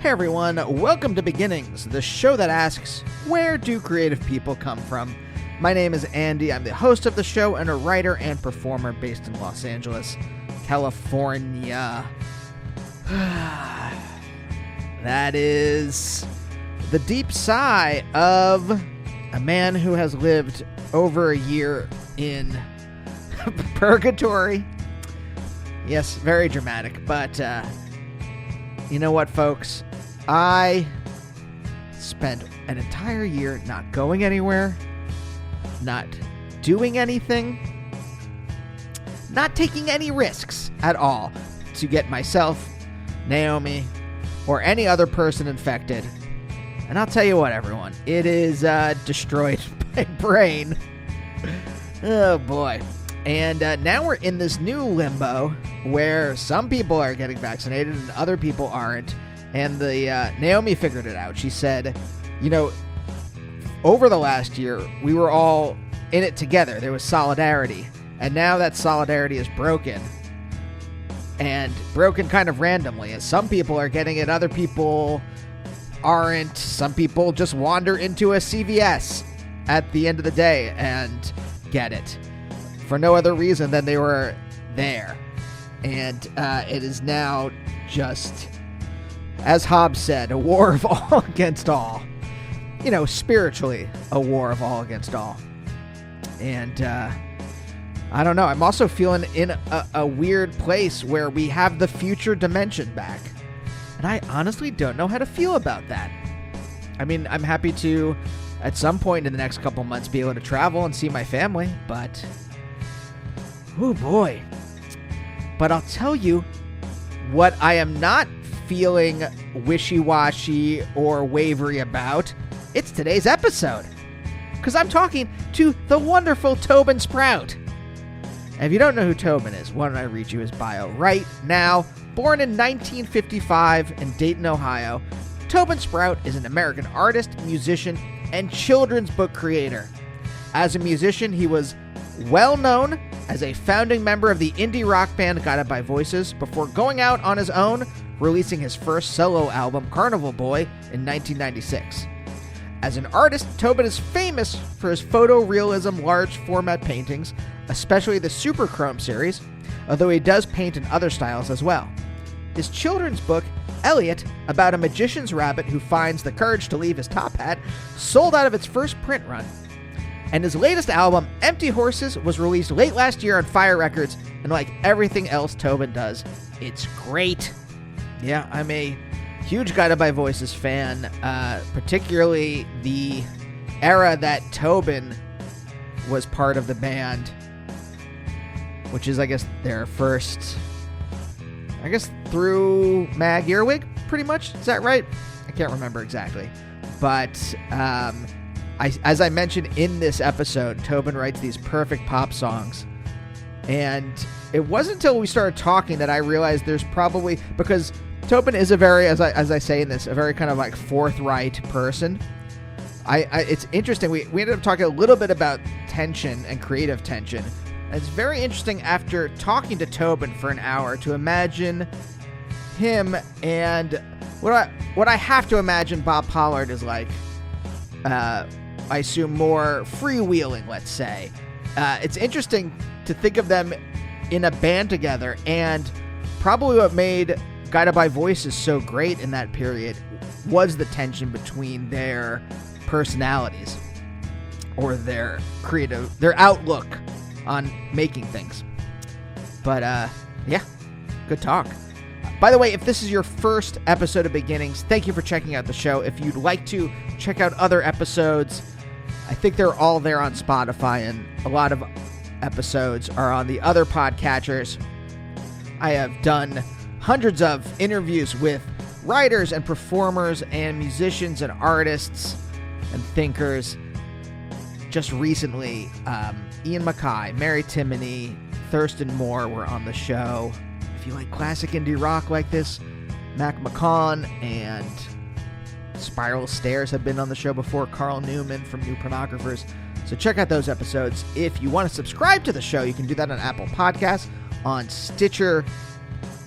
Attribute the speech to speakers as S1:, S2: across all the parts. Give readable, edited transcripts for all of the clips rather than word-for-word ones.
S1: Hey everyone, welcome to Beginnings, the show that asks, where do creative people come from? My name is Andy, I'm the host of the show and a writer and performer based in Los Angeles, California. That is the deep sigh of a man who has lived over a year in purgatory. Yes, very dramatic, but you know what, folks? I spent an entire year not going anywhere, not doing anything, not taking any risks at all to get myself, Naomi, or any other person infected. And I'll tell you what, everyone, it is destroyed my brain. Oh, boy. And now we're in this new limbo where some people are getting vaccinated and other people aren't. And Naomi figured it out. She said, you know, over the last year, we were all in it together. There was solidarity. And now that solidarity is broken. And broken kind of randomly. As some people are getting it, other people aren't. Some people just wander into a CVS at the end of the day and get it. For no other reason than they were there. And it is now just, as Hobbes said, a war of all against all. You know, spiritually, a war of all against all. And I don't know. I'm also feeling in a weird place where we have the future dimension back. And I honestly don't know how to feel about that. I mean, I'm happy to, at some point in the next couple months, be able to travel and see my family, but oh boy. But I'll tell you what I am not feeling wishy-washy or wavery about. It's today's episode. Because I'm talking to the wonderful Tobin Sprout. And if you don't know who Tobin is, why don't I read you his bio right now? Born in 1955 in Dayton, Ohio, Tobin Sprout is an American artist, musician, and children's book creator. As a musician, he was well known as a founding member of the indie rock band Guided by Voices before going out on his own, releasing his first solo album, Carnival Boy, in 1996. As an artist, Tobin is famous for his photorealism large format paintings, especially the Super Chrome series, although he does paint in other styles as well. His children's book, Elliot, about a magician's rabbit who finds the courage to leave his top hat, sold out of its first print run. And his latest album, Empty Horses, was released late last year on Fire Records, and like everything else Tobin does, it's great. Yeah, I'm a huge Guided by Voices fan, particularly the era that Tobin was part of the band, which is, I guess, their first, through Mag Earwig, pretty much. Is that right? I can't remember exactly. But as I mentioned in this episode, Tobin writes these perfect pop songs. And it wasn't until we started talking that I realized there's probably, because Tobin is a very, as I say in this, a very kind of like forthright person. It's interesting. We ended up talking a little bit about tension and creative tension. And it's very interesting after talking to Tobin for an hour to imagine him and what I have to imagine Bob Pollard is like. I assume more freewheeling, let's say. It's interesting to think of them in a band together, and probably what made Guided by Voices so great in that period was the tension between their personalities or their outlook on making things. But yeah, good talk. By the way, if this is your first episode of Beginnings, thank you for checking out the show. If you'd like to check out other episodes, I think they're all there on Spotify, and a lot of episodes are on the other podcatchers. I have done hundreds of interviews with writers and performers and musicians and artists and thinkers. Just recently, Ian MacKaye, Mary Timony, Thurston Moore were on the show. If you like classic indie rock like this, Mac McCaughan and Spiral Stairs have been on the show before. Carl Newman from New Pornographers. So check out those episodes. If you want to subscribe to the show, you can do that on Apple Podcasts, on Stitcher,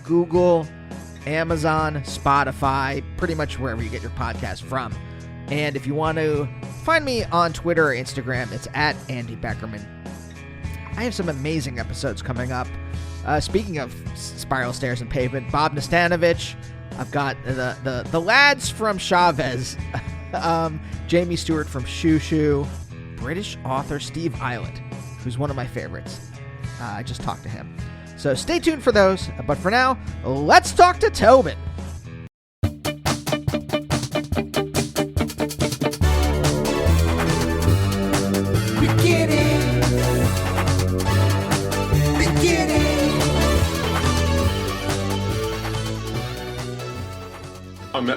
S1: Google, Amazon, Spotify, pretty much wherever you get your podcast from. And if you want to find me on Twitter or Instagram, it's at Andy Beckerman. I have some amazing episodes coming up. Speaking of Spiral Stairs and Pavement, Bob Nastanovich. I've got the lads from Chavez, Jamie Stewart from Shoo Shoo, British author Steve Islet, who's one of my favorites. I just talked to him. So stay tuned for those. But for now, let's talk to Tobin.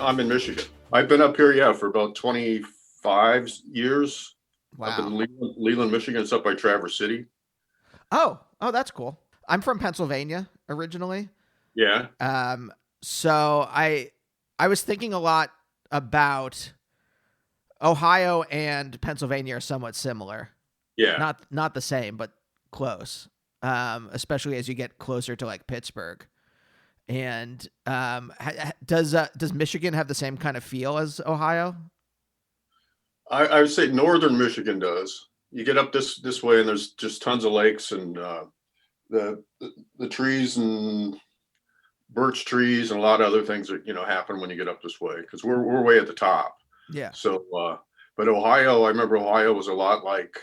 S2: I'm in Michigan. I've been up here, for about 25 years.
S1: Wow.
S2: Up in Leland, Michigan. It's up by Traverse City.
S1: Oh, that's cool. I'm from Pennsylvania originally.
S2: Yeah.
S1: So I was thinking a lot about Ohio and Pennsylvania are somewhat similar.
S2: Yeah.
S1: Not the same, but close. Especially as you get closer to like Pittsburgh. And does Michigan have the same kind of feel as Ohio?
S2: I would say northern Michigan does. You get up this way, and there's just tons of lakes, and the trees and birch trees and a lot of other things that happen when you get up this way, because we're way at the top.
S1: Yeah.
S2: So, but Ohio, I remember Ohio was a lot like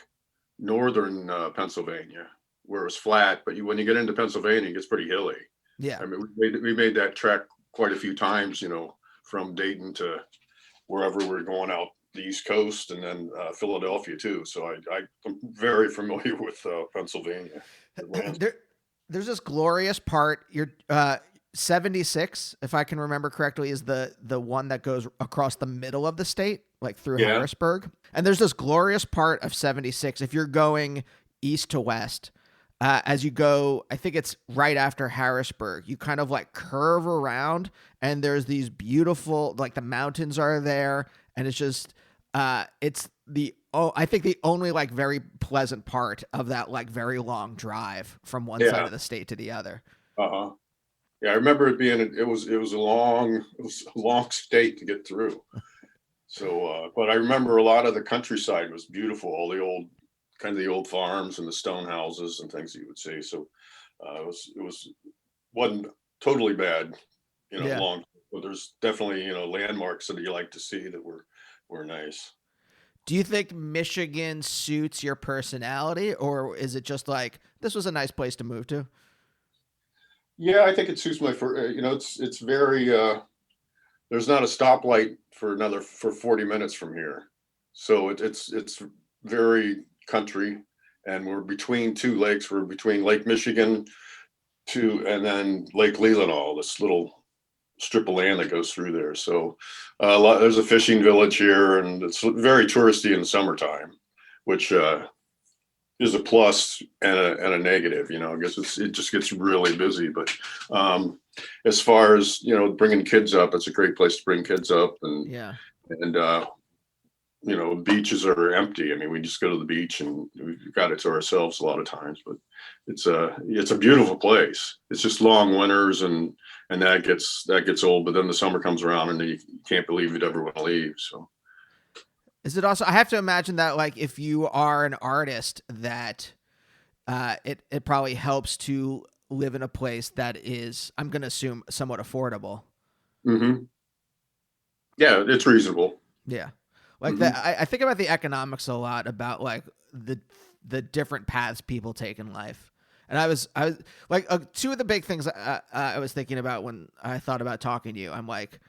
S2: northern Pennsylvania, where it was flat. But when you get into Pennsylvania, it gets pretty hilly.
S1: Yeah.
S2: I mean, we made that trek quite a few times, from Dayton to wherever we're going out the East Coast, and then Philadelphia too. So I'm very familiar with Pennsylvania.
S1: There's this glorious part. You're 76, if I can remember correctly, is the one that goes across the middle of the state, like through Harrisburg. And there's this glorious part of 76. If you're going east to west, as you go, I think it's right after Harrisburg, you kind of like curve around, and there's these beautiful, like the mountains are there, and it's just, I think the only like very pleasant part of that like very long drive from one side of the state to the other.
S2: Yeah, I remember it being it was a long state to get through. So, but I remember a lot of the countryside was beautiful, all the old farms and the stone houses and things you would see. So it wasn't totally bad, long. But there's definitely landmarks that you like to see that were nice.
S1: Do you think Michigan suits your personality, or is it just like this was a nice place to move to?
S2: Yeah, I think it suits my it's very there's not a stoplight for 40 minutes from here, so it's very country, and we're between two lakes. We're between Lake Michigan and then Lake Leelanau, this little strip of land that goes through there. So there's a fishing village here, and it's very touristy in the summertime, which is a plus and a negative. I guess it just gets really busy. But as far as bringing kids up, it's a great place to bring kids up, and beaches are empty. I mean, we just go to the beach and we've got it to ourselves a lot of times, but it's a beautiful place. It's just long winters and that gets old, but then the summer comes around and you can't believe you'd ever want to leave. So
S1: is it also, I have to imagine that like if you are an artist that it probably helps to live in a place that is, I'm going to assume, somewhat affordable.
S2: Mm-hmm. Yeah, it's reasonable.
S1: Yeah. Like I think about the economics a lot, about like the different paths people take in life. And I was like, two of the big things I was thinking about when I thought about talking to you, I'm like,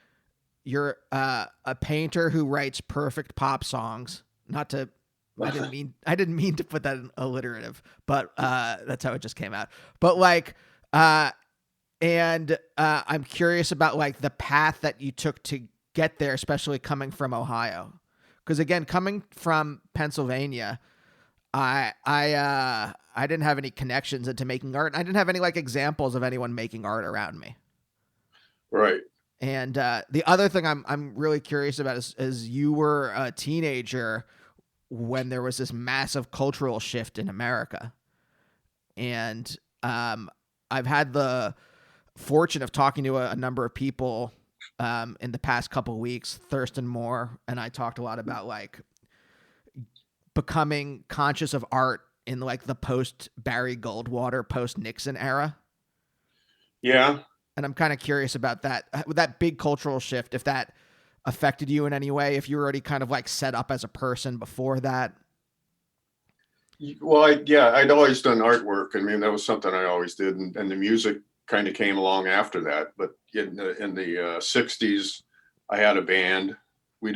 S1: you're a painter who writes perfect pop songs. I didn't mean to put that in alliterative, but that's how it just came out. But like, and I'm curious about like the path that you took to get there, especially coming from Ohio. Because again, coming from Pennsylvania, I didn't have any connections into making art. I didn't have any like examples of anyone making art around me.
S2: Right.
S1: And the other thing I'm really curious about is you were a teenager when there was this massive cultural shift in America, and I've had the fortunate of talking to a number of people in the past couple of weeks. Thurston Moore and I talked a lot about like becoming conscious of art in like the post Barry Goldwater, post Nixon era.
S2: Yeah.
S1: And I'm kind of curious about that big cultural shift, if that affected you in any way, if you were already kind of like set up as a person before that.
S2: Well, I'd always done artwork. I mean, that was something I always did, and the music kind of came along after that. But in the 60s, I had a band. We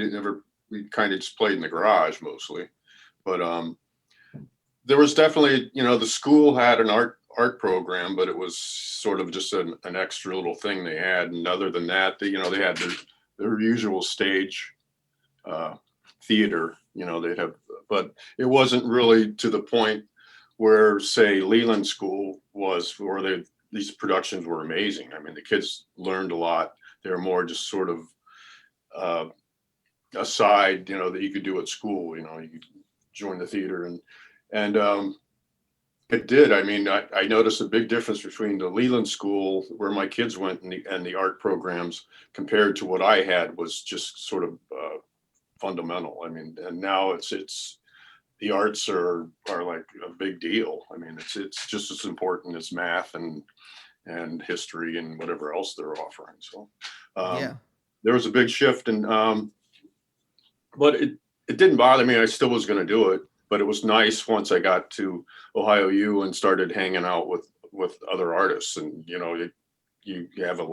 S2: kind of just played in the garage mostly. But there was definitely, the school had an art program, but it was sort of just an extra little thing they had. And other than that, they had their usual stage theater, they'd have, but it wasn't really to the point where, say, Leland School was, where these productions were amazing. I mean, the kids learned a lot. They were more just sort of aside, that you could do at school. You could join the theater, and it did. I mean, I noticed a big difference between the Leland School, where my kids went, and the art programs compared to what I had was just sort of fundamental. I mean, and now it's the arts are like a big deal. I mean, it's just as important as math and history and whatever else they're offering. So there was a big shift, and but it didn't bother me. I still was going to do it, but it was nice once I got to Ohio U and started hanging out with other artists, and you have a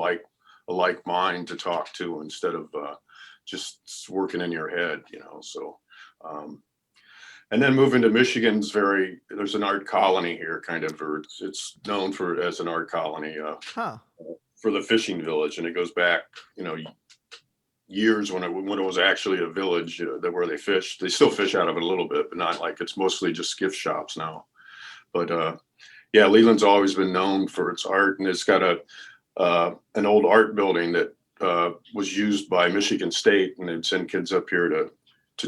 S2: like mind to talk to instead of just working in your head, so and then moving to Michigan's there's an art colony here, kind of, or it's known as an art colony for the fishing village, and it goes back years when it was actually a village where they fished. They still fish out of it a little bit, but not like, it's mostly just gift shops now. But Leland's always been known for its art, and it's got an old art building that was used by Michigan State, and they'd send kids up here to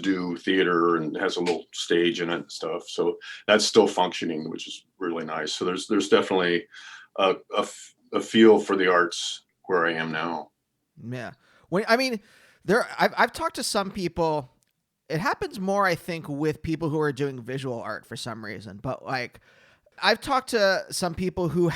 S2: do theater, and has a little stage in it and stuff. So that's still functioning, which is really nice. So there's definitely a feel for the arts where I am now.
S1: Yeah. I've talked to some people. It happens more, I think, with people who are doing visual art for some reason. But like, I've talked to some people who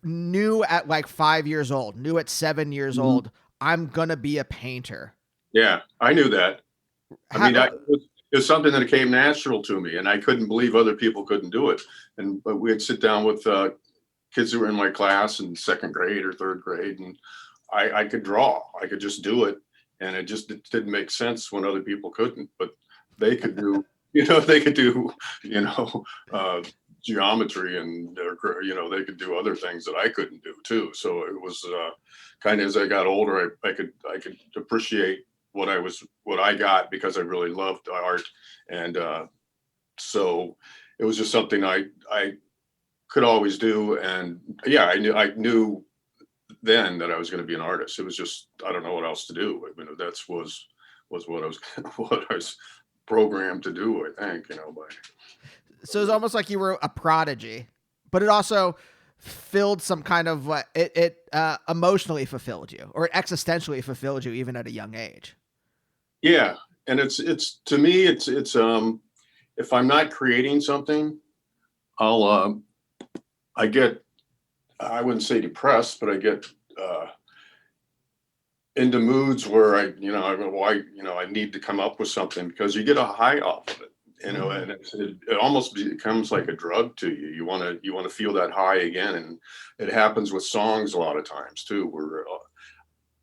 S1: knew at like 5 years old, knew at 7 years old, I'm gonna be a painter.
S2: Yeah, I knew that. It was something that came natural to me, and I couldn't believe other people couldn't do it. But we'd sit down with kids who were in my class in second grade or third grade, and I could draw. I could just do it, and it didn't make sense when other people couldn't. But they could do, geometry, and they could do other things that I couldn't do too. So it was kind of, as I got older, I could appreciate what I got, because I really loved art, and so it was just something I could always do. And I knew then that I was going to be an artist. It was just, I don't know what else to do. I mean, that's was what I was programmed to do, I think,
S1: So it's almost like you were a prodigy, but it also filled some kind of it emotionally fulfilled you, or it existentially fulfilled you, even at a young age.
S2: Yeah, and it's to me, it's if I'm not creating something, I get, I wouldn't say depressed, but I get into moods where I go, I need to come up with something, because you get a high off of it. And it almost becomes like a drug to you. You want to feel that high again, and it happens with songs a lot of times too, where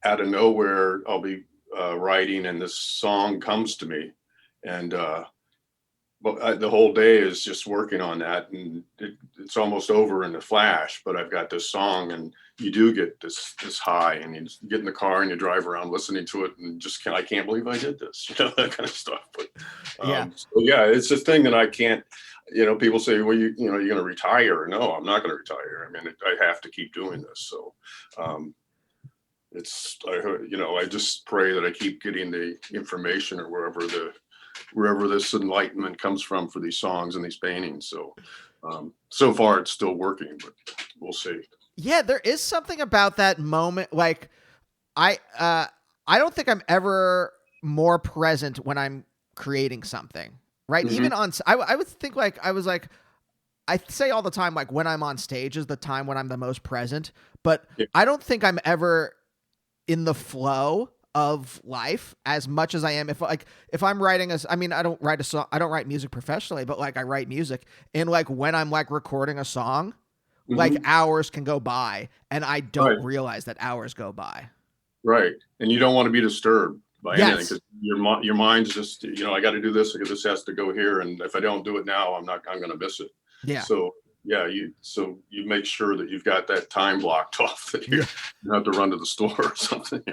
S2: out of nowhere I'll be writing, and this song comes to me, and but the whole day is just working on that, and it's almost over in a flash. But I've got this song, and you do get this high, and you get in the car and you drive around listening to it, and just I can't believe I did this, that kind of stuff. But it's this thing that I can't. People say, well, you're going to retire. No, I'm not going to retire. I mean, I have to keep doing this. So I just pray that I keep getting the information, or wherever this enlightenment comes from for these songs and these paintings. So so far it's still working, but we'll see.
S1: Yeah, there is something about that moment. Like I don't think I'm ever more present when I'm creating something. Right?
S2: Hmm.
S1: Even on I would think like I was like I say all the time like when I'm on stage is the time when I'm the most present, but
S2: Yeah.
S1: I don't think I'm ever in the flow of life as much as I am if I'm writing I mean I don't write a song, I don't write music professionally, but like I write music, and like when I'm like recording a song, like
S2: Hmm.
S1: hours can go by and I don't
S2: Right.
S1: realize that hours go by.
S2: Right. And you don't want to be disturbed by anything
S1: Yes.
S2: because your mind's just, I got to do this because this has to go here, and if I don't do it now, I'm going to miss it.
S1: Yeah.
S2: So yeah, you make sure that you've got that time blocked off that
S1: Yeah.
S2: you have to run to the store or something.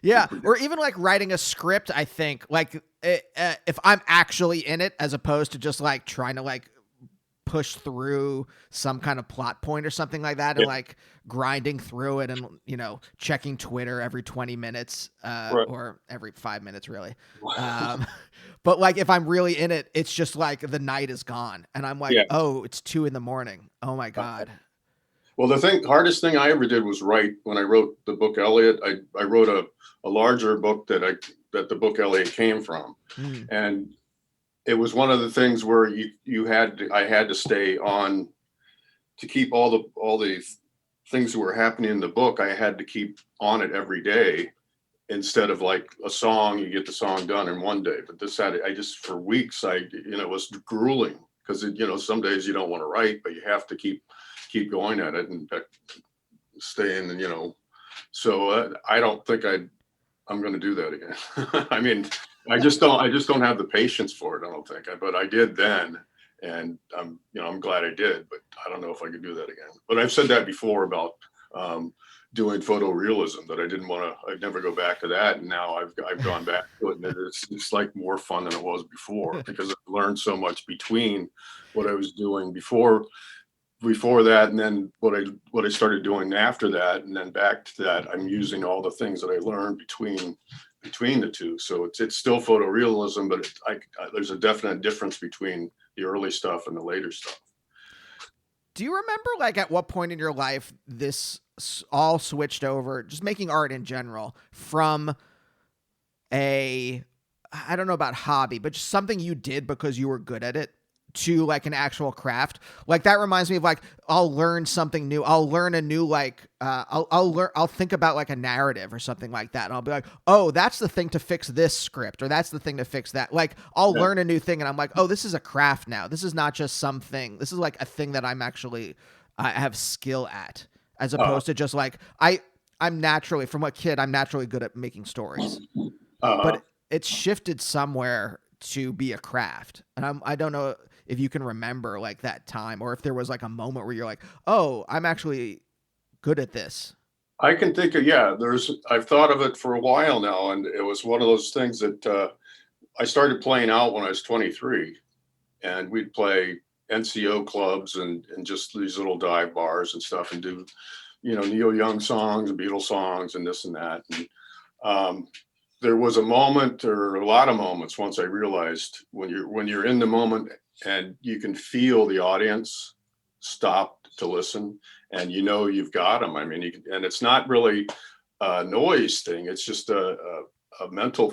S1: Yeah, or even like writing a script, I think like if I'm actually in it as opposed to just like trying to like push through some kind of plot point or something like that, and
S2: Yeah.
S1: like grinding through it, and checking Twitter every 20 minutes
S2: Right.
S1: or every 5 minutes really. um but like if I'm really in it, it's just like the night is gone and I'm like,
S2: Yeah.
S1: oh, it's 2 a.m. Oh my god.
S2: Well, hardest thing I ever did was write. When I wrote the book Elliot, I wrote a larger book that the book Elliot came from,
S1: Mm.
S2: and it was one of the things where I had to stay on to keep all the things that were happening in the book. I had to keep on it every day instead of like a song, you get the song done in one day. But this had I just for weeks it was grueling because some days you don't want to write, but you have to keep going at it and staying so I don't think I'm going to do that again. I mean, I just don't have the patience for it. I don't think, but I did then, and I'm glad I did. But I don't know if I could do that again. But I've said that before about um, doing photorealism that I didn't want to. I'd never go back to that, and now I've gone back to it, and it's like more fun than it was before because I've learned so much between what I was doing before that, and then what I started doing after that, and then back to that. I'm using all the things that I learned between the two. So it's still photorealism, but there's a definite difference between the early stuff and the later stuff.
S1: Do you remember like at what point in your life this all switched over, just making art in general, from a, I don't know about hobby, but just something you did because you were good at it, to like an actual craft? Like that reminds me of like I'll learn something new. I'll learn a new like I'll think about like a narrative or something like that, and I'll be like, oh, that's the thing to fix this script, or that's the thing to fix that. Like I'll
S2: Yeah.
S1: learn a new thing, and I'm like, oh, this is a craft now. This is not just something. This is like a thing that I have skill at, as
S2: Uh,
S1: opposed to just like I'm naturally, from a kid, I'm naturally good at making stories,
S2: uh,
S1: but it's shifted somewhere to be a craft. And I don't know if you can remember like that time, or if there was like a moment where you're like, oh, I'm actually good at this.
S2: I can think of I've thought of it for a while now, and it was one of those things that I started playing out when I was 23, and we'd play NCO clubs and just these little dive bars and stuff, and do Neil Young songs and Beatles songs and this and that. And um, there was a moment, or a lot of moments, once I realized when you're in the moment and you can feel the audience stop to listen, and you've got them. I mean, and it's not really a noise thing. It's just a mental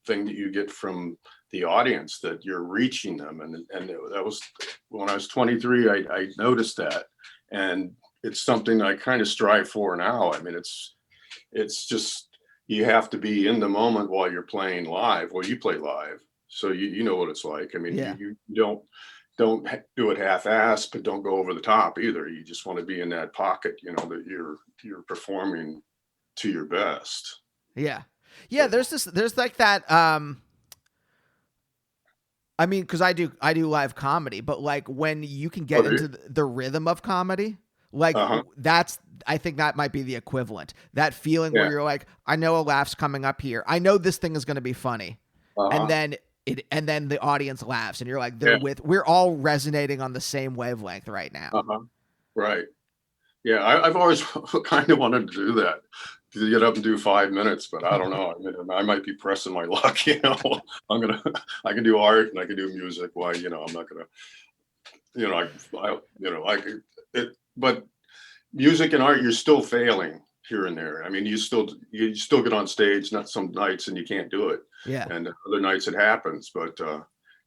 S2: thing that you get from the audience, that you're reaching them. And that was when I was 23. I noticed that, and it's something I kind of strive for now. I mean, it's just, you have to be in the moment while you're playing live. Well, you play live, so you know what it's like. I mean,
S1: Yeah.
S2: you don't do it half-assed, but don't go over the top either. You just want to be in that pocket, that you're performing to your best.
S1: Yeah. Yeah.
S2: So,
S1: There's like that. I mean, because I do live comedy, but like when you can get
S2: okay.
S1: into the rhythm of comedy, like
S2: Uh-huh.
S1: that's, I think that might be the equivalent. That feeling where
S2: Yeah.
S1: you're like, I know a laugh's coming up here. I know this thing is going to be funny, and
S2: Uh-huh.
S1: then the audience laughs, and you're like,
S2: Yeah.
S1: we're all resonating on the same wavelength right now.
S2: Uh-huh. Right. Yeah. I've always kind of wanted to do that, to get up and do 5 minutes, but I don't know. I mean, I might be pressing my luck. I can do art and I can do music. Why, I'm not gonna, I, I, I could, but music and art, you're still failing here and there. I mean, you still get on stage, not some nights and you can't do it.
S1: Yeah.
S2: And other nights it happens, but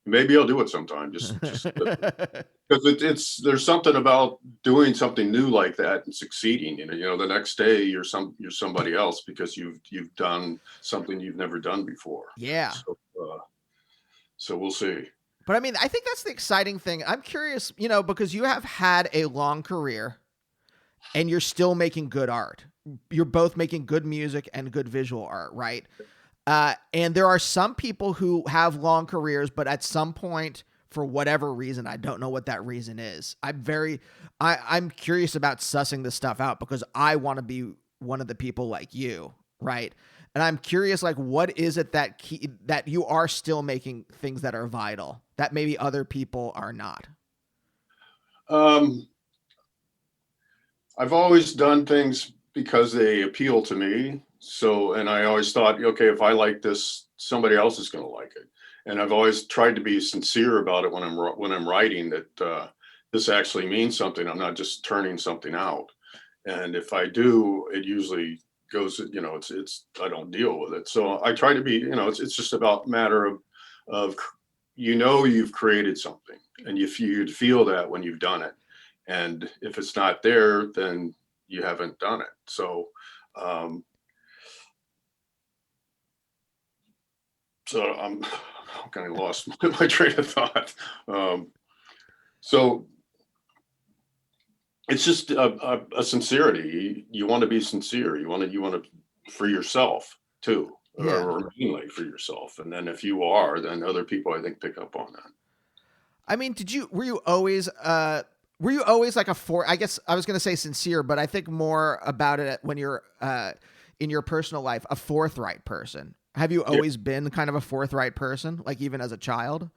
S2: maybe I'll do it sometime. Just because there's something about doing something new like that and succeeding. The next day you're somebody else because you've done something you've never done before.
S1: Yeah.
S2: So we'll see.
S1: But I mean, I think that's the exciting thing. I'm curious, because you have had a long career and you're still making good art. You're both making good music and good visual art, right? And there are some people who have long careers, but at some point, for whatever reason, I don't know what that reason is. I'm curious about sussing this stuff out because I want to be one of the people like you, right? And I'm curious, like, what is it that you are still making things that are vital that maybe other people are not?
S2: I've always done things because they appeal to me. So, and I always thought, okay, if I like this, somebody else is going to like it. And I've always tried to be sincere about it when I'm writing, that this actually means something. I'm not just turning something out. And if I do, it usually goes, it's I don't deal with it. So I try to be, it's just about matter of you've created something, and you feel that when you've done it. And if it's not there, then you haven't done it. So I'm kind of lost my train of thought. So it's just a sincerity. You want to be sincere. You want to for yourself too,
S1: Yeah.
S2: or mainly for yourself. And then if you are, then other people, I think, pick up on that.
S1: I mean, were you always like I guess I was going to say sincere, but I think more about it when you're in your personal life, a forthright person. Have you always been kind of a forthright person, like even as a child?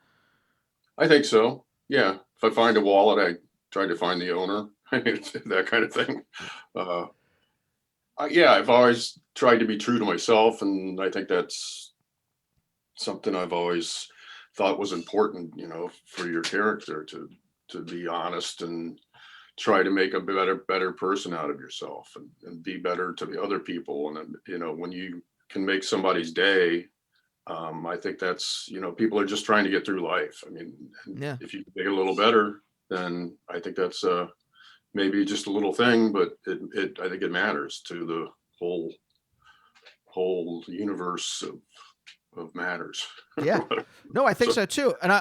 S2: I think so. Yeah. If I find a wallet, I try to find the owner, that kind of thing. I've always tried to be true to myself. And I think that's something I've always thought was important, for your character to be honest and try to make a better person out of yourself and be better to the other people. And then, when you can make somebody's day, I think that's, people are just trying to get through life. I mean, if you can make it a little better, then I think that's maybe just a little thing, but I think it matters to the whole universe of matters.
S1: Yeah. No, I think so too. And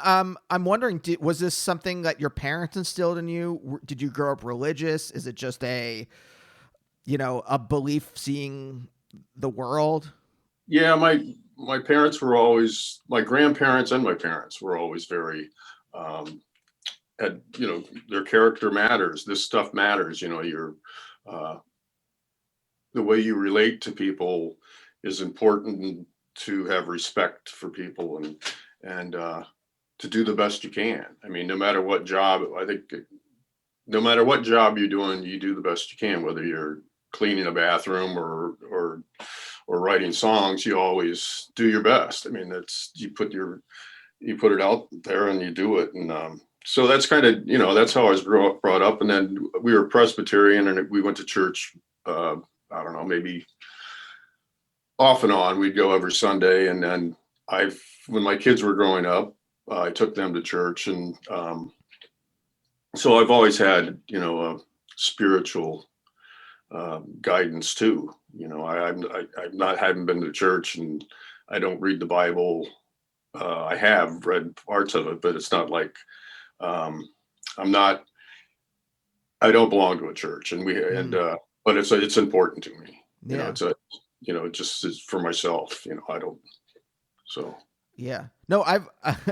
S1: I'm wondering, was this something that your parents instilled in you? Did you grow up religious? Is it just a belief seeing the world?
S2: Yeah, my parents were always, my grandparents and my parents were always very, their character matters. This stuff matters. Your the way you relate to people is important, to have respect for people and to do the best you can. I mean, no matter what job, I think, no matter what job you're doing, you do the best you can, whether you're cleaning a bathroom or writing songs. You always do your best. I mean, you put it out there and you do it. And so that's kind of, that's how I was brought up. And then we were Presbyterian and we went to church, I don't know, maybe off and on. We'd go every Sunday. And then when my kids were growing up, I took them to church. And so I've always had, a spiritual guidance too. I haven't been to church and I don't read the Bible. I have read parts of it, but it's not like I don't belong to a church, but it's important to me.
S1: Yeah.
S2: It just is for myself. I don't. So.
S1: Yeah. No,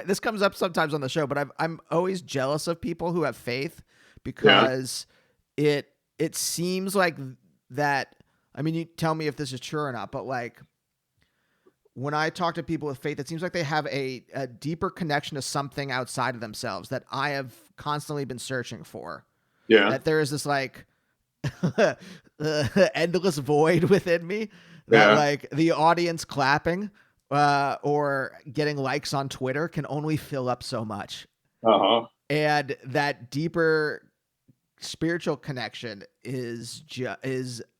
S1: this comes up sometimes on the show, but I'm always jealous of people who have faith because it seems like that. I mean, you tell me if this is true or not, but like when I talk to people with faith, it seems like they have a deeper connection to something outside of themselves that I have constantly been searching for.
S2: Yeah.
S1: That there is this like endless void within me that like the audience clapping or getting likes on Twitter can only fill up so much.
S2: Uh-huh.
S1: And that deeper spiritual connection is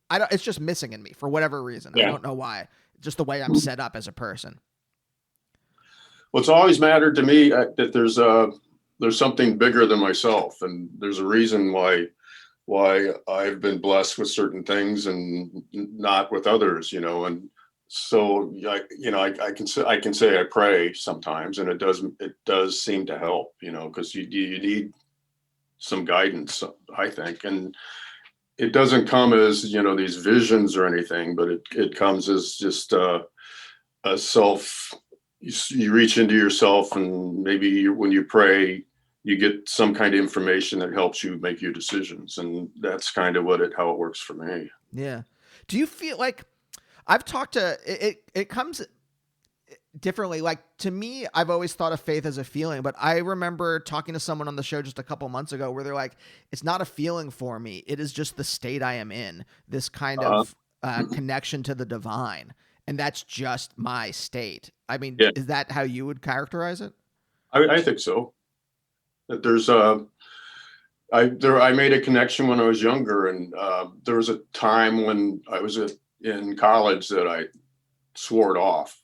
S1: I don't, it's just missing in me for whatever reason. I
S2: Yeah.
S1: don't know why. Just the way I'm set up as a person.
S2: Well, it's always mattered to me that there's something bigger than myself, and there's a reason why I've been blessed with certain things and not with others, and so I can say I pray sometimes, and it does seem to help, because you need some guidance, I think, and it doesn't come as these visions or anything, but it comes as just a self. You reach into yourself, and maybe when you pray, you get some kind of information that helps you make your decisions, and that's kind of how it works for me.
S1: Yeah. Do you feel like I've talked to it? It comes differently. Like to me, I've always thought of faith as a feeling, but I remember talking to someone on the show just a couple months ago where they're like, "It's not a feeling for me. It is just the state I am in. This kind of connection to the divine." And that's just my state. I mean,
S2: Yeah,
S1: is that how you would characterize it?
S2: I think so. That there's I made a connection when I was younger, and there was a time when I was in college that I swore it off,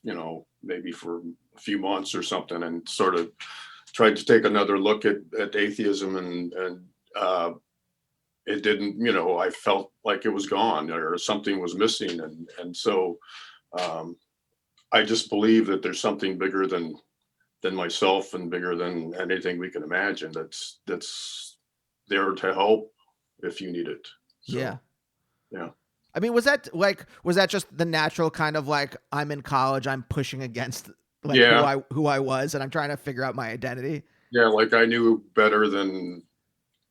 S2: maybe for a few months or something, and sort of tried to take another look at atheism, and it didn't, I felt like it was gone or something was missing, and so um, I just believe that there's something bigger than myself and bigger than anything we can imagine that's there to help if you need it. So,
S1: Yeah.
S2: yeah.
S1: I mean, was that just the natural kind of like I'm in college, I'm pushing against like
S2: Yeah.
S1: who I was, and I'm trying to figure out my identity?
S2: Yeah. Like I knew better than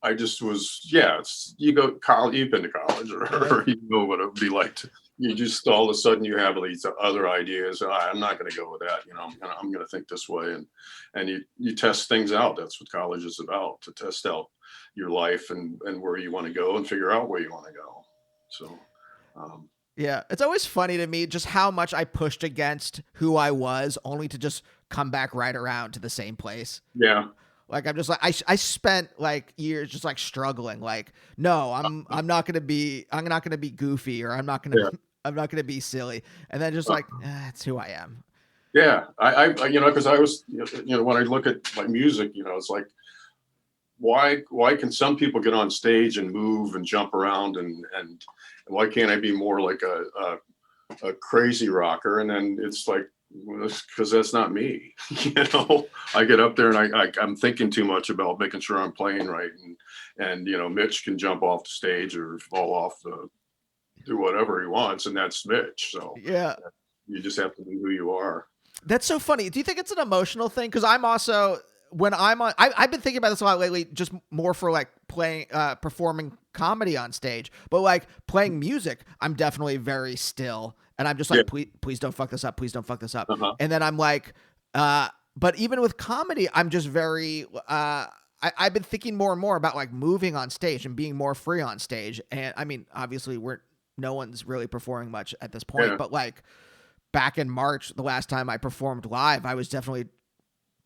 S2: I just was. Yeah. You go college, you've been to college,
S1: Yeah.
S2: or you know what it would be like you just all of a sudden you have these other ideas. I'm not going to go with that. I'm going to think this way, and you test things out. That's what college is about, to test out your life and where you want to go and figure out where you want to go. So, um,
S1: Yeah, it's always funny to me just how much I pushed against who I was, only to just come back right around to the same place.
S2: yeah,
S1: Like I'm just like I spent like years just like struggling. Like no, I'm not gonna be goofy, or
S2: yeah,
S1: I'm not gonna be silly, and then just like it's who I am.
S2: yeah. Because I was, when I look at like music, it's like why can some people get on stage and move and jump around, and why can't I be more like a crazy rocker? And then it's like, because that's not me. I get up there and I'm thinking too much about making sure I'm playing right, and Mitch can jump off the stage or fall off do whatever he wants, and that's Mitch. So
S1: Yeah,
S2: you just have to be who you are.
S1: that's so funny. Do you think it's an emotional thing? Because I'm also when I'm on, I've been thinking about this a lot lately, just more for like playing, performing comedy on stage, but like playing music, I'm definitely very still. And I'm just
S2: Yeah.
S1: like, please don't fuck this up. Please don't fuck this up.
S2: Uh-huh.
S1: And then I'm like, but even with comedy, I'm just very, I've been thinking more and more about like moving on stage and being more free on stage. And I mean, obviously no one's really performing much at this point,
S2: Yeah.
S1: but like back in March, the last time I performed live, I was definitely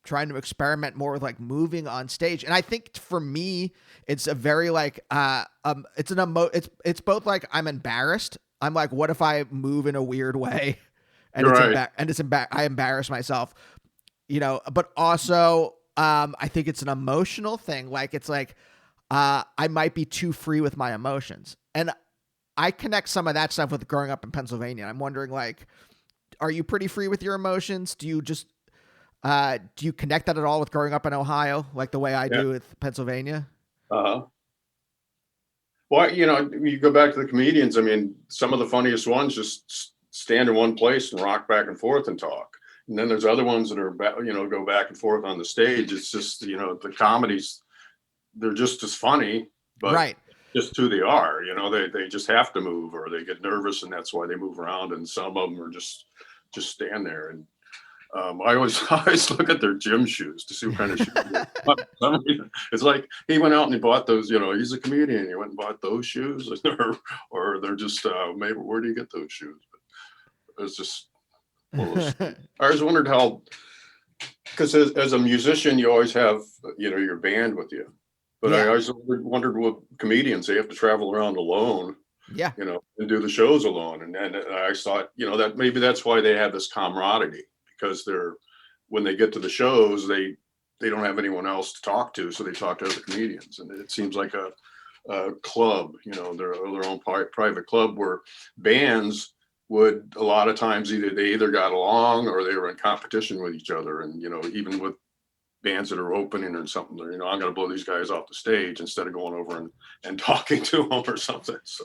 S1: trying to experiment more with like moving on stage. And I think for me, it's a very like, it's both like I'm embarrassed. I'm like, what if I move in a weird way? And
S2: You're right.
S1: I embarrass myself, but also, I think it's an emotional thing. Like, it's like, I might be too free with my emotions. And I connect some of that stuff with growing up in Pennsylvania. I'm wondering, like, are you pretty free with your emotions? Do you connect that at all with growing up in Ohio, like the way I
S2: Yeah.
S1: do with Pennsylvania?
S2: Uh-huh. Well, you go back to the comedians. I mean, some of the funniest ones just stand in one place and rock back and forth and talk. And then there's other ones that are, go back and forth on the stage. It's just, the comedies, they're just as funny, but
S1: Right.
S2: just who they are. They just have to move, or they get nervous, and that's why they move around. And some of them are just stand there. And I always look at their gym shoes to see what kind of shoes. It's like he went out and he bought those. He's a comedian. He went and bought those shoes, or they're just maybe where do you get those shoes? But it's just one of those. I always wondered how, because as a musician, you always have your band with you, But I
S1: Yeah.
S2: always wondered what comedians, they have to travel around alone,
S1: Yeah.
S2: and do the shows alone. And I thought, that maybe that's why they have this camaraderie, because when they get to the shows, they don't have anyone else to talk to, so they talk to other comedians, and it seems like a club, their own private club, where bands would a lot of times they either got along or they were in competition with each other, and even with bands that are opening or something, I'm going to blow these guys off the stage instead of going over and talking to them or something. So.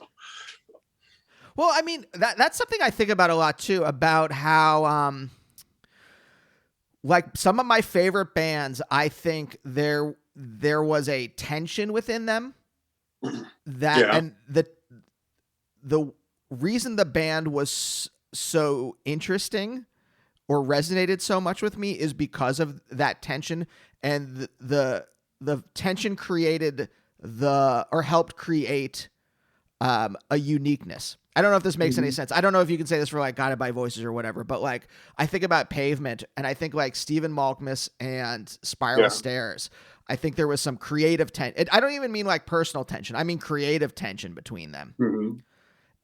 S1: Well, I mean, that's something I think about a lot too, about how, like some of my favorite bands, I think there was a tension within them that,
S2: Yeah.
S1: and the reason the band was so interesting or resonated so much with me is because of that tension, and the tension created or helped create a uniqueness. I don't know if this makes any sense. I don't know if you can say this for like Guided by Voices or whatever, but like I think about Pavement, and I think like Stephen Malkmus and Spiral Stairs. I think there was some creative tension. I don't even mean like personal tension. I mean creative tension between them.
S2: Mm-hmm.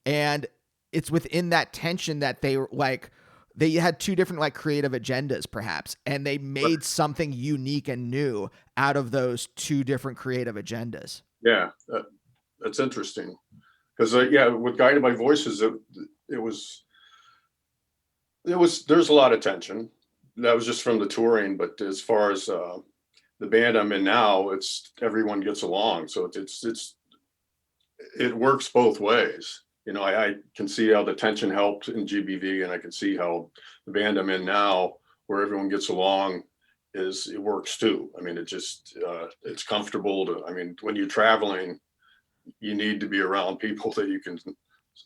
S1: And it's within that tension that they had two different like creative agendas perhaps, and they made something unique and new out of those two different creative agendas.
S2: Yeah, that's interesting. Because with Guided by Voices, there's a lot of tension. That was just from the touring, but as far as the band I'm in now, it's everyone gets along, so it works both ways. I can see how the tension helped in GBV, and I can see how the band I'm in now, where everyone gets along, it works too. I mean, it's comfortable when you're traveling, you need to be around people that you can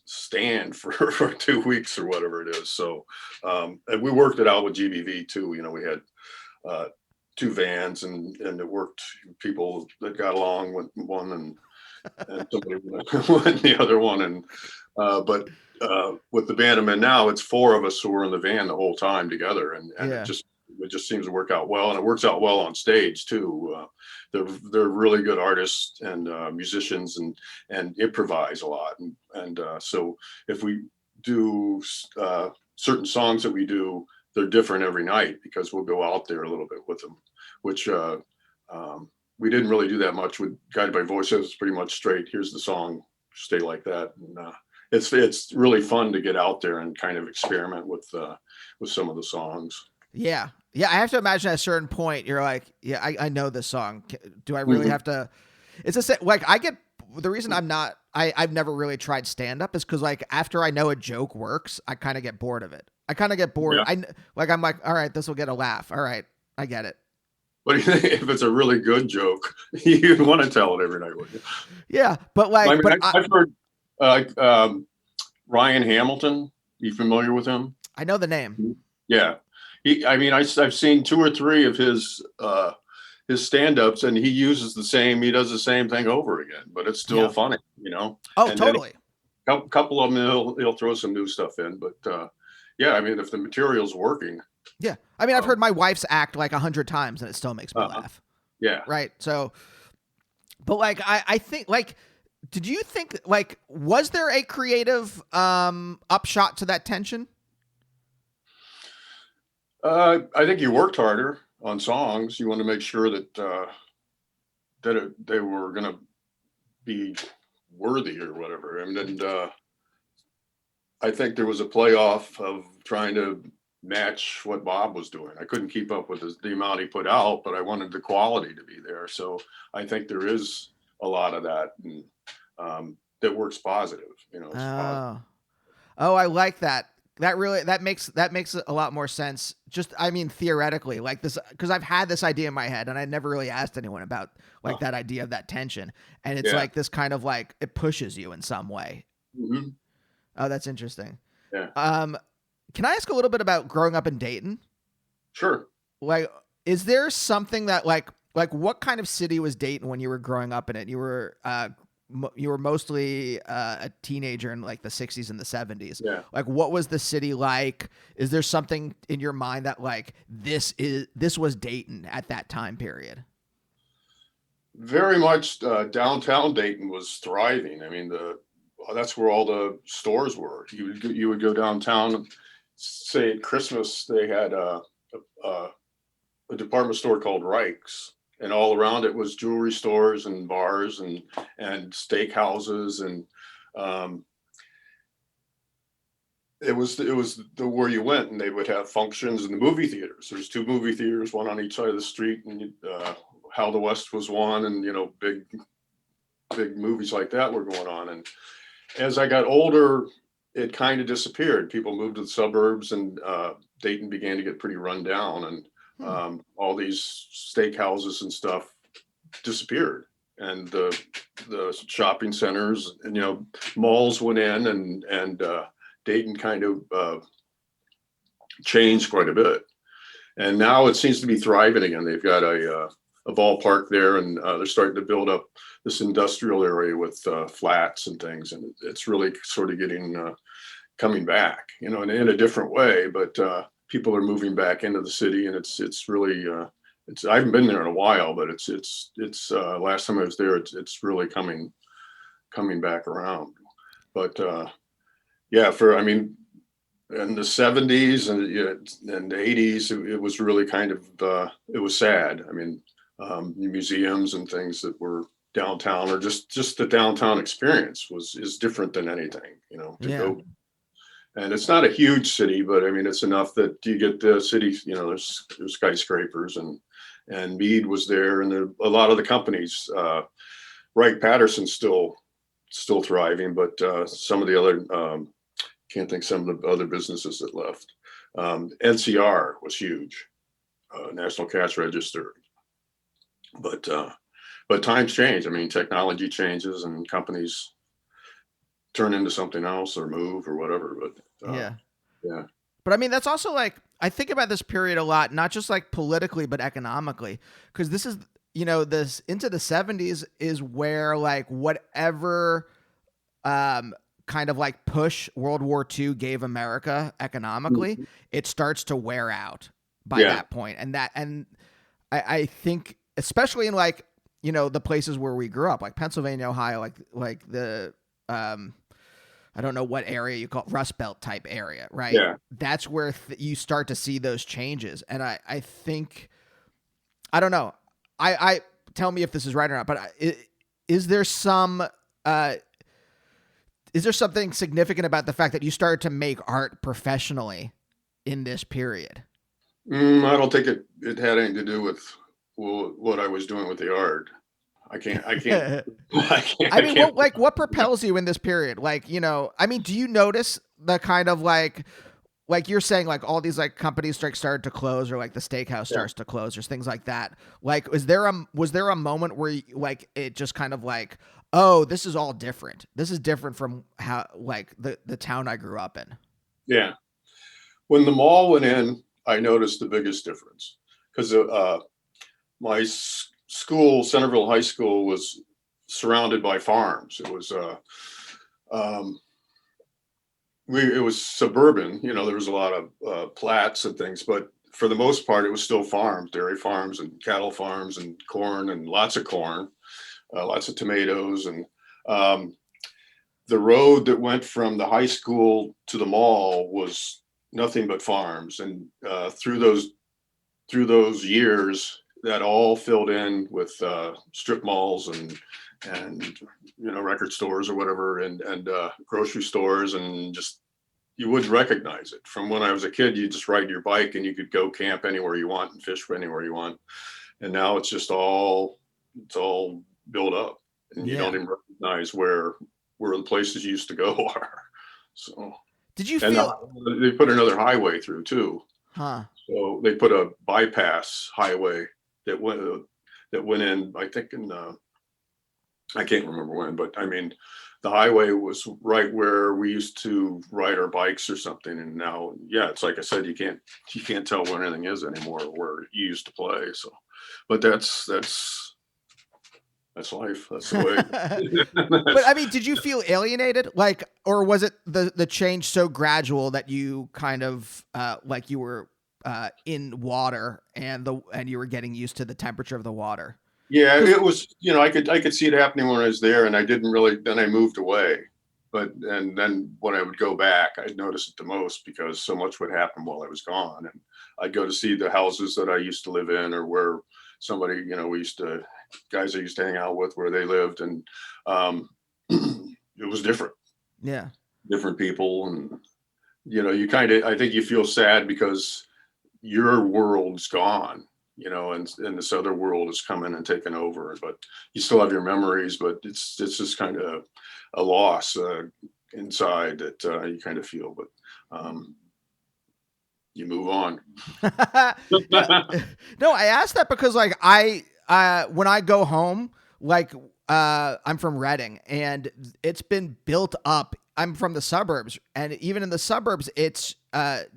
S2: stand for 2 weeks or whatever it is. So, and we worked it out with GBV too. We had two vans, and it worked. People that got along with one, and somebody went the other one. And but with the band I'm in now, it's four of us who were in the van the whole time together, and it just seems to work out well, and it works out well on stage too. They're really good artists and musicians, and improvise a lot, and so if we do certain songs that we do, they're different every night, because we'll go out there a little bit with them, which we didn't really do that much with Guided by Voices. It's pretty much straight. Here's the song, stay like that. And it's really fun to get out there and kind of experiment with some of the songs.
S1: Yeah. Yeah. I have to imagine at a certain point, you're like, yeah, I know this song. Do I really have to? It's like the reason I've never really tried stand up is because like after I know a joke works, I kind of get bored of it. I kind of get bored.
S2: Yeah.
S1: I'm like, all right, this will get a laugh. All right. I get it.
S2: But if it's a really good joke, you'd want to tell it every night, wouldn't you?
S1: Yeah. But like,
S2: I've heard Ryan Hamilton. You familiar with him?
S1: I know the name.
S2: Yeah. I've seen 2 or 3 of his stand-ups, and he does the same thing over again, but it's still funny,
S1: Oh,
S2: and
S1: totally.
S2: A couple of them, he'll throw some new stuff in, but if the material's working.
S1: Yeah. I've heard my wife's act like 100 times and it still makes me laugh.
S2: Yeah.
S1: Right. So, but like, I think like, did you think like, was there a creative upshot to that tension?
S2: I think you worked harder on songs. You want to make sure that they were going to be worthy or whatever. And I think there was a playoff of trying to match what Bob was doing. I couldn't keep up with the amount he put out, but I wanted the quality to be there. So I think there is a lot of that, and that works positive. Positive.
S1: Oh, I like that. That makes a lot more sense. Just, theoretically, like this, because I've had this idea in my head, and I never really asked anyone about like that idea of that tension, and it's like this kind of like it pushes you in some way.
S2: Mm-hmm.
S1: Oh, that's interesting.
S2: Yeah.
S1: Can I ask a little bit about growing up in Dayton?
S2: Sure.
S1: Like, is there something that like what kind of city was Dayton when you were growing up in it? You were mostly a teenager in like the 60s and the 70s.
S2: Yeah.
S1: Like, what was the city like? Is there something in your mind that like this was Dayton at that time period?
S2: very much downtown Dayton was thriving. I mean, that's where all the stores were. You would go downtown, say at Christmas they had a, a department store called Reich's, and all around it was jewelry stores and bars and steak houses, and um, it was where you went, and they would have functions in the movie theaters. There's two movie theaters, one on each side of the street, and How the West was one, and big movies like that were going on. And as I got older, it kind of disappeared. People moved to the suburbs, and Dayton began to get pretty run down, and all these steakhouses and stuff disappeared, and the shopping centers and malls went in, and Dayton kind of changed quite a bit. And now it seems to be thriving again. They've got a ballpark there, and they're starting to build up this industrial area with flats and things, and it's really sort of getting coming back, in a different way. But people are moving back into the city, and it's really I haven't been there in a while, but it's last time I was there, it's really coming back around. But yeah, in the 70s and the 80s, it was really kind of it was sad. I mean, museums and things that were downtown, or just the downtown experience is different than anything, to go. And it's not a huge city, but I mean, it's enough that you get the city, there's skyscrapers, and Meade was there, and there a lot of the companies, Wright Patterson's still thriving, but some of the other, can't think some of the other businesses that left. NCR was huge, National Cash Register. But times change. I mean, technology changes, and companies turn into something else or move or whatever. But
S1: yeah.
S2: But
S1: I mean, that's also I think about this period a lot, not just politically, but economically, because this is, this into the 70s is where whatever kind of push World War II gave America economically, it starts to wear out by that point. And I think, especially in the places where we grew up, like Pennsylvania, Ohio, like the I don't know what area you call it, Rust Belt type area, right?
S2: Yeah.
S1: That's where you start to see those changes. And I think, I don't know, I tell me if this is right or not, but is there something significant about the fact that you started to make art professionally in this period?
S2: I don't think it had anything to do with what I was doing with the art. I can't. I
S1: mean, what propels you in this period? I mean, do you notice the kind of like you're saying, all these companies started to close, or the steakhouse starts to close, or things like that? Was there a moment where it just kind of oh, this is all different. This is different from how the town I grew up in.
S2: Yeah. When the mall went in, I noticed the biggest difference, because my school, Centerville High School, was surrounded by farms. It was it was suburban. There was a lot of plats and things, but for the most part, it was still farms, dairy farms and cattle farms and corn, and lots of corn, lots of tomatoes. And the road that went from the high school to the mall was nothing but farms. And through those years, that all filled in with strip malls and record stores or whatever, and grocery stores, and just, you wouldn't recognize it. From when I was a kid, you just ride your bike and you could go camp anywhere you want and fish anywhere you want. And now it's just all built up, and you don't even recognize where the places you used to go are. So
S1: did you feel
S2: they put another highway through too?
S1: Huh.
S2: So they put a bypass highway that went in, I think I can't remember when, but I mean, the highway was right where we used to ride our bikes or something. And now, it's like I said, you can't tell where anything is anymore, where you used to play. So, but that's life. That's the way.
S1: But I mean, did you feel alienated? Or was it the change so gradual that you kind of you were in water, and you were getting used to the temperature of the water?
S2: Yeah,
S1: Because
S2: it was, I could see it happening when I was there, and I didn't really, then I moved away. And then when I would go back, I'd notice it the most because so much would happen while I was gone. And I'd go to see the houses that I used to live in, or where somebody, guys I used to hang out with, where they lived. And it was different,
S1: yeah,
S2: different people. And, I think you feel sad because your world's gone, and this other world has come in and taken over. But you still have your memories, but it's just kind of a loss inside that you kind of feel. But you move on.
S1: yeah. No, I asked that because like when I go home, like I'm from Reading and it's been built up. I'm from the suburbs, and even in the suburbs, it's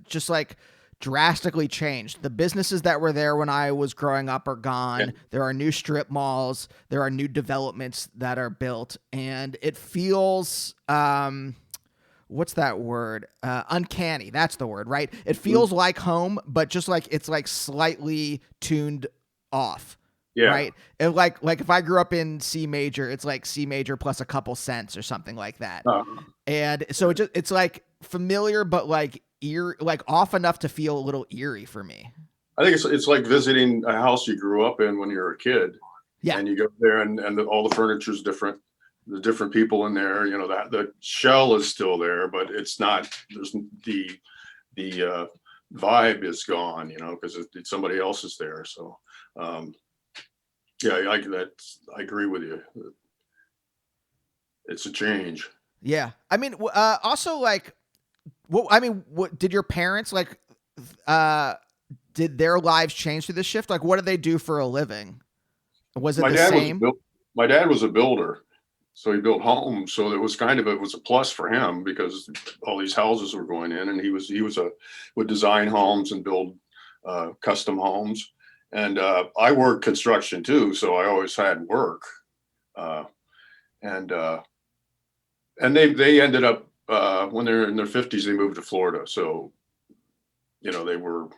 S1: just like drastically changed. The businesses that were there when I was growing up are
S2: Yeah.
S1: gone. There are new strip malls. There are new developments that are built, and it feels what's that word? Uncanny. That's the word, right? It feels like home, but just like it's like slightly tuned off.
S2: Yeah.
S1: Right. And like if I grew up in C major, it's like C major plus a couple cents or something like that.
S2: Uh,
S1: And so it's like familiar, but like like off enough to feel a little eerie for me.
S2: I think it's like visiting a house you grew up in when you were a kid,
S1: Yeah.
S2: and you go there, and all the furniture's different. The different people in there, that the shell is still there, but it's not. There's the vibe is gone, because it's somebody else is there. So, um, yeah, I agree with you. It's a change.
S1: Yeah. I mean, also like, what did your parents like, uh, did their lives change through this shift? Like, what did they do for a living? Was it
S2: My
S1: the
S2: dad was
S1: same?
S2: built. My dad was a builder, so he built homes. So it was a plus for him because all these houses were going in, and would design homes and build custom homes. And I worked construction too, so I always had work. Uh, and they ended up when they're in their 50s, they moved to Florida. So they were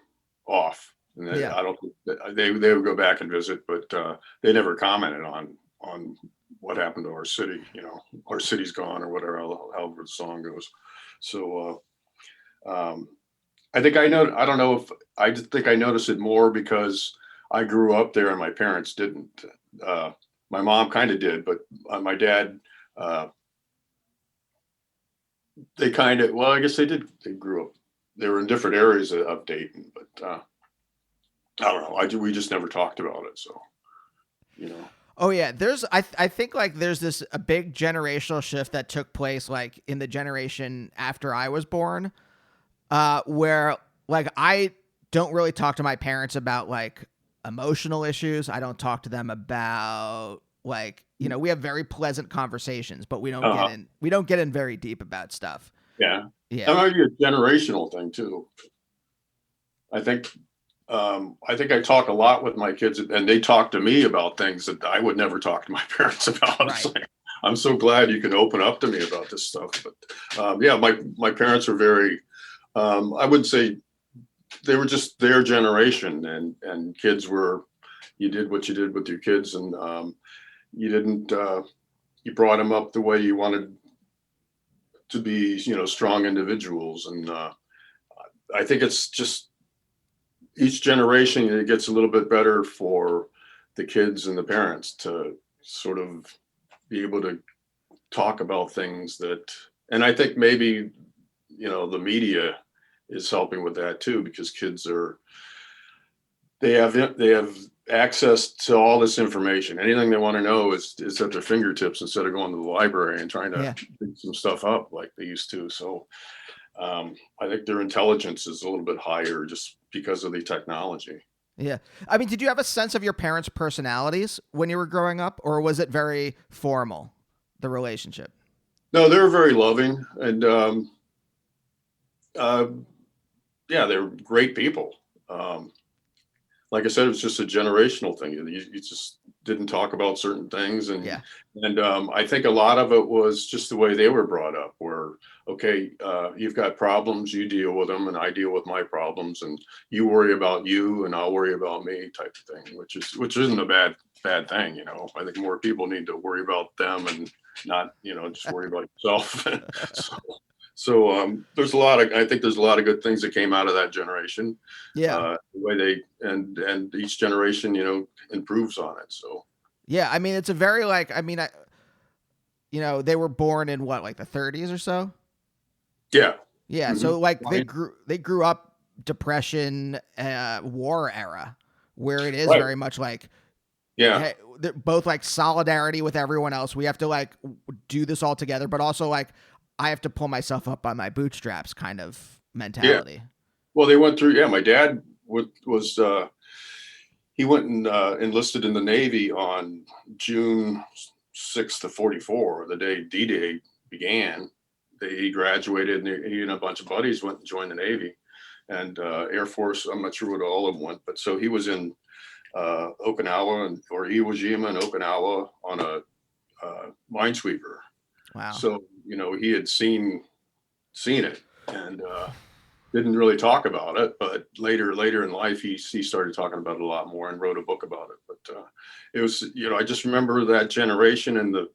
S2: off, and
S1: Yeah.
S2: I don't think they would go back and visit, but they never commented on what happened to our city. Our city's gone, or whatever, however the song goes. So I think I know. I don't know if I just think I noticed it more because I grew up there and my parents didn't. My mom kind of did, but my dad, uh, they kind of. Well, I guess they did. They grew up. They were in different areas of Dayton, but I don't know. We just never talked about it. So you know.
S1: Oh yeah, I think like there's this a big generational shift that took place like in the generation after I was born, where like I don't really talk to my parents about like emotional issues. I don't talk to them about like we have very pleasant conversations, but
S2: Uh,
S1: we don't get in very deep about stuff.
S2: yeah, that
S1: Yeah,
S2: might be a generational thing too. I think I think I talk a lot with my kids, and they talk to me about things that I would never talk to my parents about. It's
S1: right.
S2: like, I'm so glad you can open up to me about this stuff. But yeah, my parents are very. I wouldn't say they were just their generation, and kids were. You did what you did with your kids, and you didn't. You brought them up the way you wanted to be. Strong individuals, and I think it's just each generation it gets a little bit better for the kids and the parents to sort of be able to talk about things that, and I think maybe the media is helping with that too, because kids they have access to all this information. Anything they want to know is at their fingertips instead of going to the library and trying to
S1: Yeah.
S2: pick some stuff up like they used to. So I think their intelligence is a little bit higher just because of the technology.
S1: Yeah. I mean, did you have a sense of your parents' personalities when you were growing up, or was it very formal, the relationship?
S2: No, they're very loving, and uh, yeah, they're great people. Um, like I said, it was just a generational thing. You just didn't talk about certain things, and
S1: Yeah.
S2: I think a lot of it was just the way they were brought up. Where okay, you've got problems, you deal with them, and I deal with my problems, and you worry about you, and I'll worry about me, type of thing. Which isn't a bad bad thing. I think more people need to worry about them and not, just worry about yourself. so, I think there's a lot of good things that came out of that generation.
S1: Yeah.
S2: The way and each generation, improves on it. So,
S1: Yeah. I mean, it's a very they were born in what, like the 30s or so?
S2: yeah.
S1: Yeah.
S2: Mm-hmm.
S1: So like they grew up Depression, war era, where it is
S2: Right.
S1: very much like,
S2: Yeah.
S1: hey, both like solidarity with everyone else. We have to like do this all together, but also like I have to pull myself up by my bootstraps kind of mentality.
S2: Well, they went through. Yeah, my dad was he went and enlisted in the Navy on June 6th of 44, the day D-Day began. He graduated, and he and a bunch of buddies went and joined the Navy and Air Force. I'm not sure what all of them went, but so he was in Okinawa or Iwo Jima in Okinawa on a minesweeper.
S1: Wow.
S2: So he had seen it and didn't really talk about it, but later in life he started talking about it a lot more and wrote a book about it. But it was I just remember that generation and the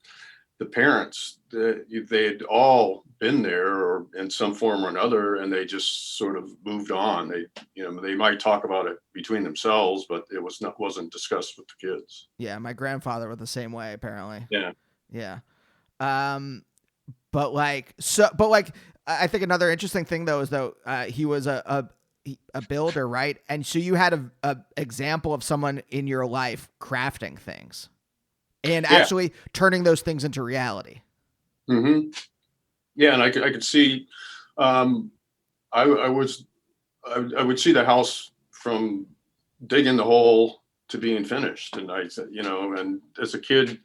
S2: parents, they had all been there or in some form or another, and they just sort of moved on. They might talk about it between themselves, but it wasn't discussed with the kids.
S1: Yeah, my grandfather was the same way apparently.
S2: Yeah.
S1: Yeah. But I think another interesting thing though is he was a builder, right? And so you had a example of someone in your life crafting things and actually turning those things into reality.
S2: Mm-hmm. Yeah, and I could see. I would see the house from digging the hole to being finished, and I said, and as a kid,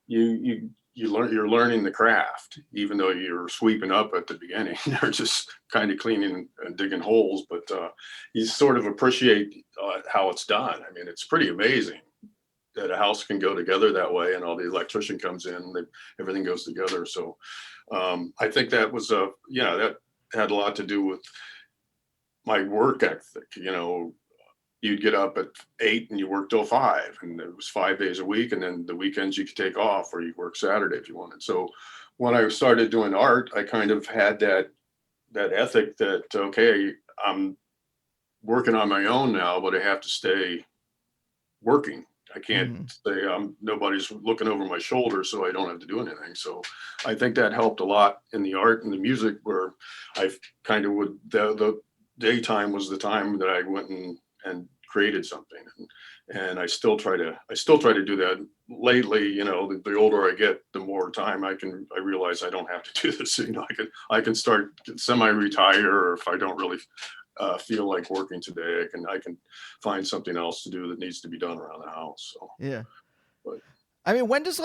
S2: you're learning the craft, even though you're sweeping up at the beginning. You're just kind of cleaning and digging holes, but you sort of appreciate how it's done. I mean, it's pretty amazing that a house can go together that way, and all the electrician comes in, everything goes together. So I think that was that had a lot to do with my work ethic. You'd get up at 8 and you work till 5, and it was 5 days a week. And then the weekends you could take off, or you work Saturday if you wanted. So when I started doing art, I kind of had that ethic that, okay, I'm working on my own now, but I have to stay working. I can't say nobody's looking over my shoulder, so I don't have to do anything. So I think that helped a lot in the art and the music, where I kind of would, the daytime was the time that I went and created something, and I still try to do that. Lately, the older I get, the more time I realize I don't have to do this. I can start semi-retire, or if I don't really feel like working today, I can find something else to do that needs to be done around the house. So
S1: yeah,
S2: but
S1: I mean, when does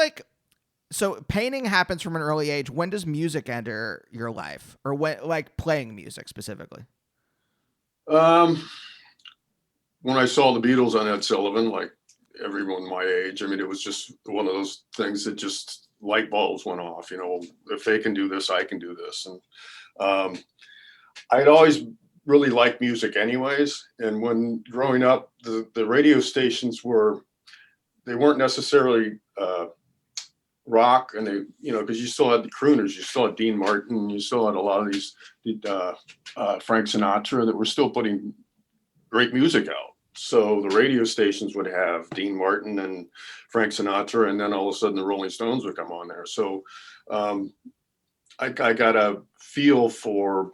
S1: so painting happens from an early age? When does music enter your life, or when, like playing music specifically?
S2: When I saw the Beatles on Ed Sullivan, like everyone my age, I mean, it was just one of those things that just light bulbs went off. If they can do this, I can do this. And I'd always really liked music anyways. And when growing up, the radio stations they weren't necessarily rock, and they, because you still had the crooners, you still had Dean Martin, you still had a lot of these Frank Sinatra that were still putting great music out. So the radio stations would have Dean Martin and Frank Sinatra, and then all of a sudden the Rolling Stones would come on there. So I got a feel for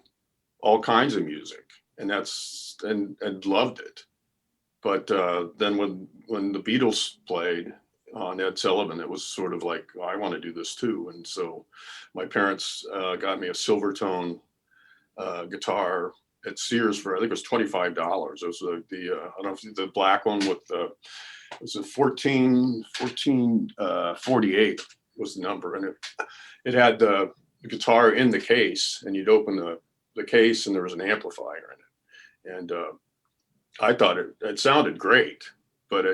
S2: all kinds of music, and and loved it. But then when the Beatles played on Ed Sullivan, it was sort of like, I want to do this too. And so my parents got me a Silvertone guitar at Sears for, I think it was $25. It was I don't know if the black one with it was a 1448 was the number, and it had the guitar in the case, and you'd open the case and there was an amplifier in it, and I thought it sounded great, but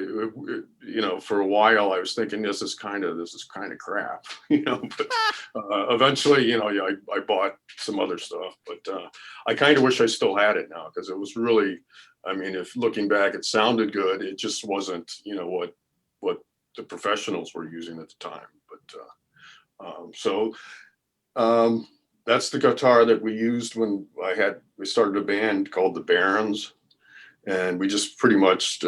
S2: for a while I was thinking this is kind of crap, but eventually, I bought some other stuff, but I kind of wish I still had it now, because it was really, I mean, if looking back, it sounded good. It just wasn't, what the professionals were using at the time. But that's the guitar that we used when we started a band called the Barons, and we just pretty much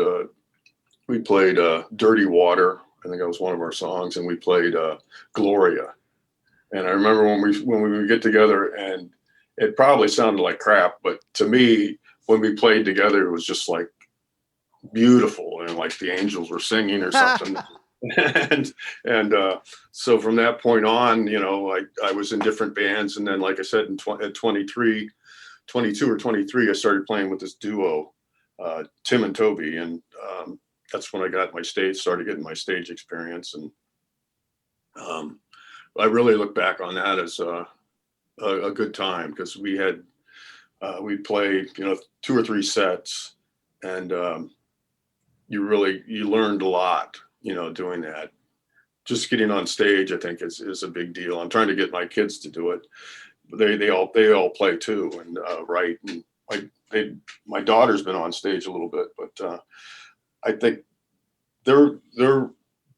S2: we played Dirty Water. I think that was one of our songs, and we played Gloria. And I remember when we would get together, and it probably sounded like crap, but to me, when we played together, it was just like beautiful, and like the angels were singing or something. So from that point on, I was in different bands, and then, like I said, at 22 or 23, I started playing with this duo, Tim and Toby, and that's when I started getting my stage experience, and I really look back on that as a good time, because we'd play 2 or 3 sets, and you learned a lot doing that. Just getting on stage, I think, is a big deal. I'm trying to get my kids to do it. They all play too, and write. And my daughter's been on stage a little bit, but I think they're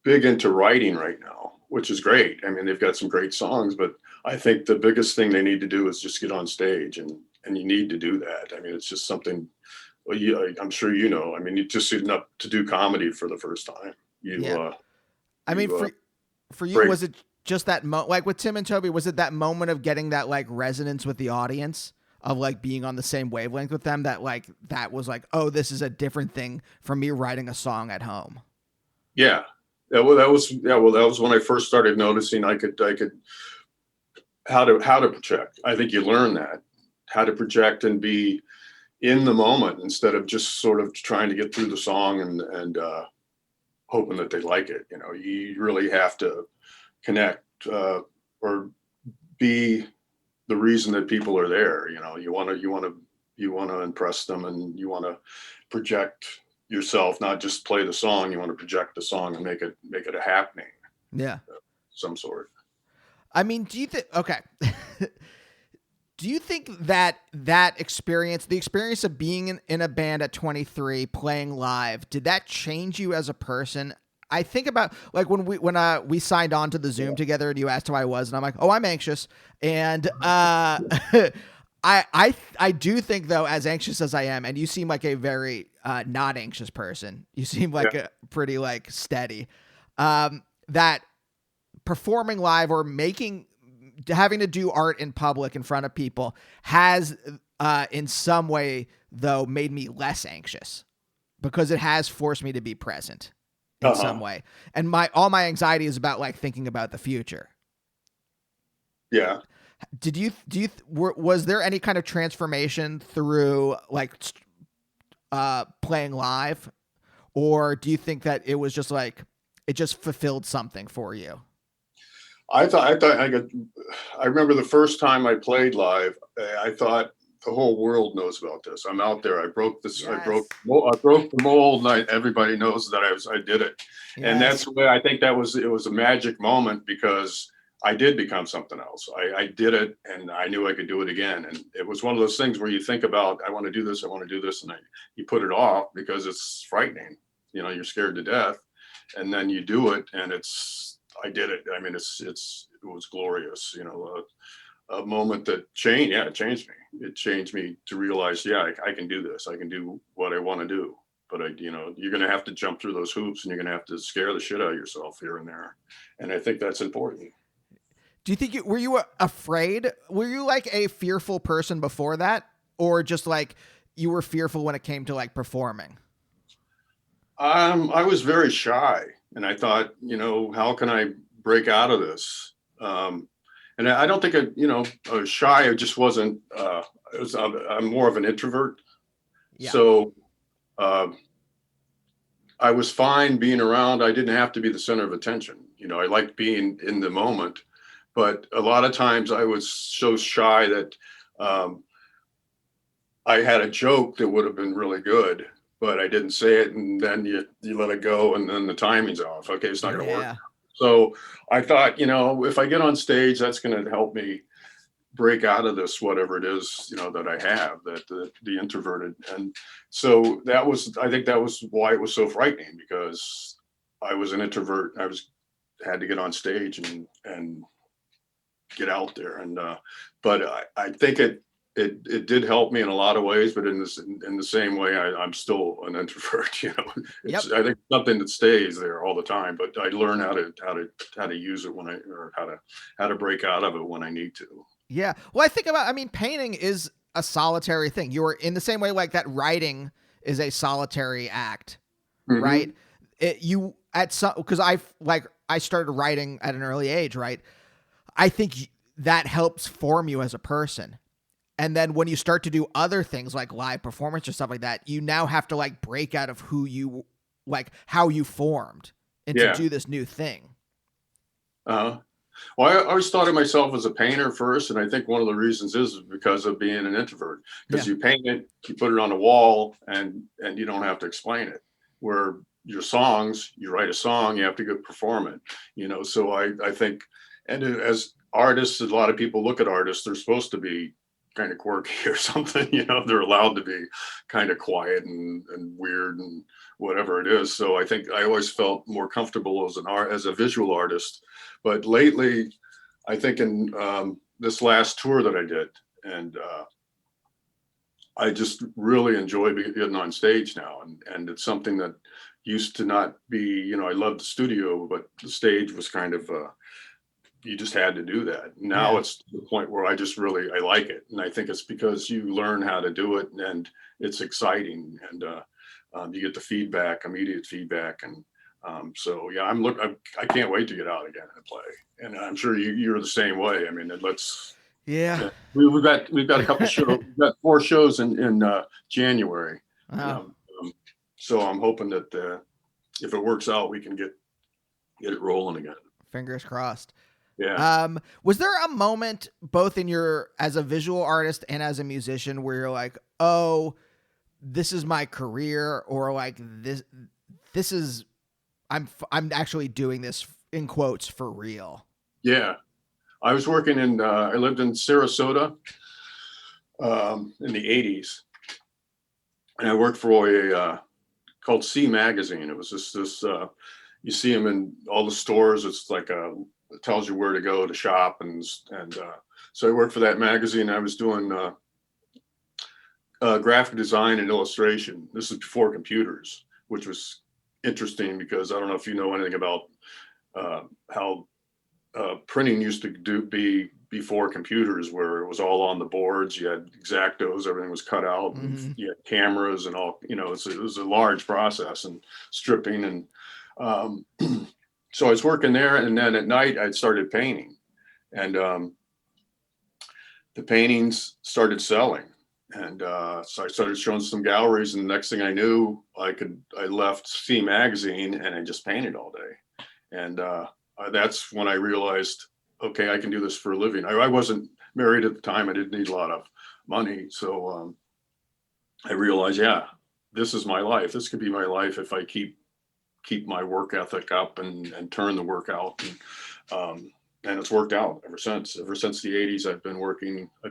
S2: big into writing right now, which is great. I mean, they've got some great songs, but I think the biggest thing they need to do is just get on stage, and you need to do that. I mean, it's just something. Well, I'm sure I mean, you just sitting up to do comedy for the first time.
S1: For you, was it just that like with Tim and Toby, was it that moment of getting that like resonance with the audience, of like being on the same wavelength with them, that was like, oh, this is a different thing from me writing a song at home?
S2: Yeah. That was when I first started noticing I could how to project. I think you learn that, how to project and be in the moment instead of just sort of trying to get through the song and hoping that they like it. You really have to connect or be the reason that people are there. You want to impress them, and you want to project yourself, not just play the song. You want to project the song and make it a happening.
S1: Yeah.
S2: Some sort.
S1: I mean, do you think, okay. Do you think that experience, the experience of being in a band at 23, playing live, did that change you as a person? I think about like when we signed on to the Zoom together, and you asked how I was, and I'm like, oh, I'm anxious. And I do think, though, as anxious as I am, and you seem like a very not anxious person. You seem like a pretty like steady. That performing live or having to do art in public in front of people has in some way, though, made me less anxious, because it has forced me to be present in some way. And all my anxiety is about like thinking about the future.
S2: Yeah.
S1: Was there any kind of transformation through like playing live, or do you think that it was just like, it just fulfilled something for you?
S2: I remember the first time I played live, I thought the whole world knows about this. I'm out there. I broke this. Yes. I broke the mold. And everybody knows that I did it. Yes. And that's where I think it was a magic moment, because I did become something else. I did it, and I knew I could do it again. And it was one of those things where you think about, I want to do this, and you put it off because it's frightening. You're scared to death, and then you do it, and I did it. I mean, it was glorious. A moment that changed. Yeah, it changed me. It changed me to realize, I can do this. I can do what I want to do. But you're going to have to jump through those hoops, and you're going to have to scare the shit out of yourself here and there. And I think that's important.
S1: Do you think were you afraid? Were you like a fearful person before that, or just like you were fearful when it came to like performing?
S2: I was very shy, and I thought, how can I break out of this? And I don't think I was shy. I just wasn't. I'm more of an introvert, so I was fine being around. I didn't have to be the center of attention. I liked being in the moment, but a lot of times I was so shy that I had a joke that would have been really good, but I didn't say it, and then you let it go, and then the timing's off. Okay, it's not going to work. So I thought, if I get on stage, that's going to help me break out of this, whatever it is, that I have, that the introverted. And so I think that was why it was so frightening, because I was an introvert. Had to get on stage and get out there. And but I think it did help me in a lot of ways, but in the same way, I'm still an introvert. You know,
S1: Yep.
S2: I think something that stays there all the time. But I learn how to use it or how to break out of it when I need to.
S1: Yeah. Well, I mean, painting is a solitary thing. You're in the same way like that writing is a solitary act, right? You at some because I started writing at an early age, right? I think that helps form you as a person. And then when you start to do other things like live performance or stuff like that, you now have to like break out of who you like how you formed and to
S2: Yeah.
S1: do this new thing.
S2: Well, I always thought of myself as a painter first, and I think one of the reasons is because of being an introvert. Because you paint it, you put it on a wall, and you don't have to explain it. Where your songs, you write a song, you have to go perform it. You know, so I think, and as artists, a lot of people look at artists, they're supposed to be kind of quirky or something. You know, they're allowed to be kind of quiet and weird and whatever it is. So I think I always felt more comfortable as a visual artist. But lately, I think in this last tour that I did, and I just really enjoy getting on stage now. And it's something that used to not be, you know, I loved the studio, but the stage was kind of, you just had to do that. Now it's to the point where I like it. And I think it's because you learn how to do it and it's exciting. And you get the immediate feedback. And so yeah, I can't wait to get out again and play. And I'm sure you're the same way. I mean, we've got a couple shows. We've got 4 shows in January.
S1: Wow.
S2: So I'm hoping that if it works out, we can get it rolling again.
S1: Fingers crossed.
S2: Yeah.
S1: Was there a moment both in your as a visual artist and as a musician where you're like, oh, this is my career, or like this is I'm actually doing this in quotes for real?
S2: Yeah. I was working I lived in Sarasota in the 80s. And I worked for a called C Magazine. It was this you see them in all the stores. It's like it tells you where to go to shop. And so I worked for that magazine. I was doing graphic design and illustration. This is before computers, which was interesting because I don't know if you know anything about how printing used to be before computers, where it was all on the boards. You had X-Actos, everything was cut out, and you had cameras and all. You know, it was a large process and stripping. And so I was working there, and then at night I started painting, and the paintings started selling. And so I started showing some galleries, and the next thing I knew, I left C Magazine and I just painted all day. And that's when I realized, okay, I can do this for a living. I wasn't married at the time. I didn't need a lot of money. So I realized, yeah, this is my life. This could be my life if I keep my work ethic up and turn the work out. And it's worked out ever since. Ever since the 80s, I've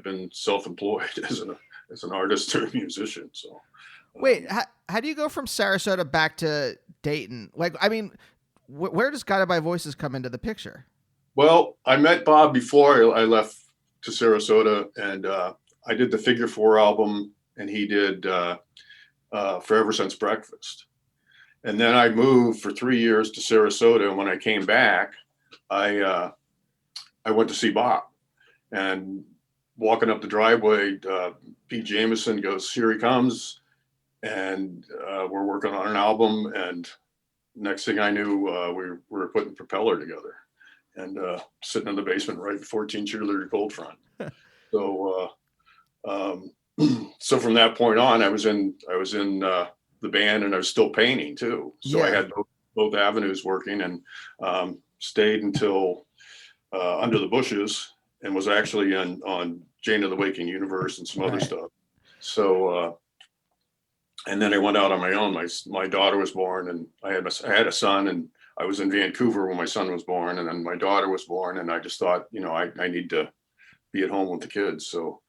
S2: been self-employed as an artist or a musician. So
S1: wait, how do you go from Sarasota back to Dayton? Like, I mean, where does Guided by Voices come into the picture?
S2: Well, I met Bob before I left to Sarasota, and I did the Figure 4 album, and he did Forever Since Breakfast. And then I moved for 3 years to Sarasota, and when I came back, I went to see Bob. And walking up the driveway, Pete Jameson goes, "Here he comes," and we're working on an album. And next thing I knew, we were putting Propeller together, and sitting in the basement writing 14 Cheerleader Cold Front. So so from that point on, I was in the band, and I was still painting too. So I had both avenues working, and stayed until Under the Bushes, and was actually on Jane of the Waking Universe and some other stuff. So and then I went out on my own. My daughter was born, and I had a son, and I was in Vancouver when my son was born, and then my daughter was born, and I just thought, you know, I need to be at home with the kids. So,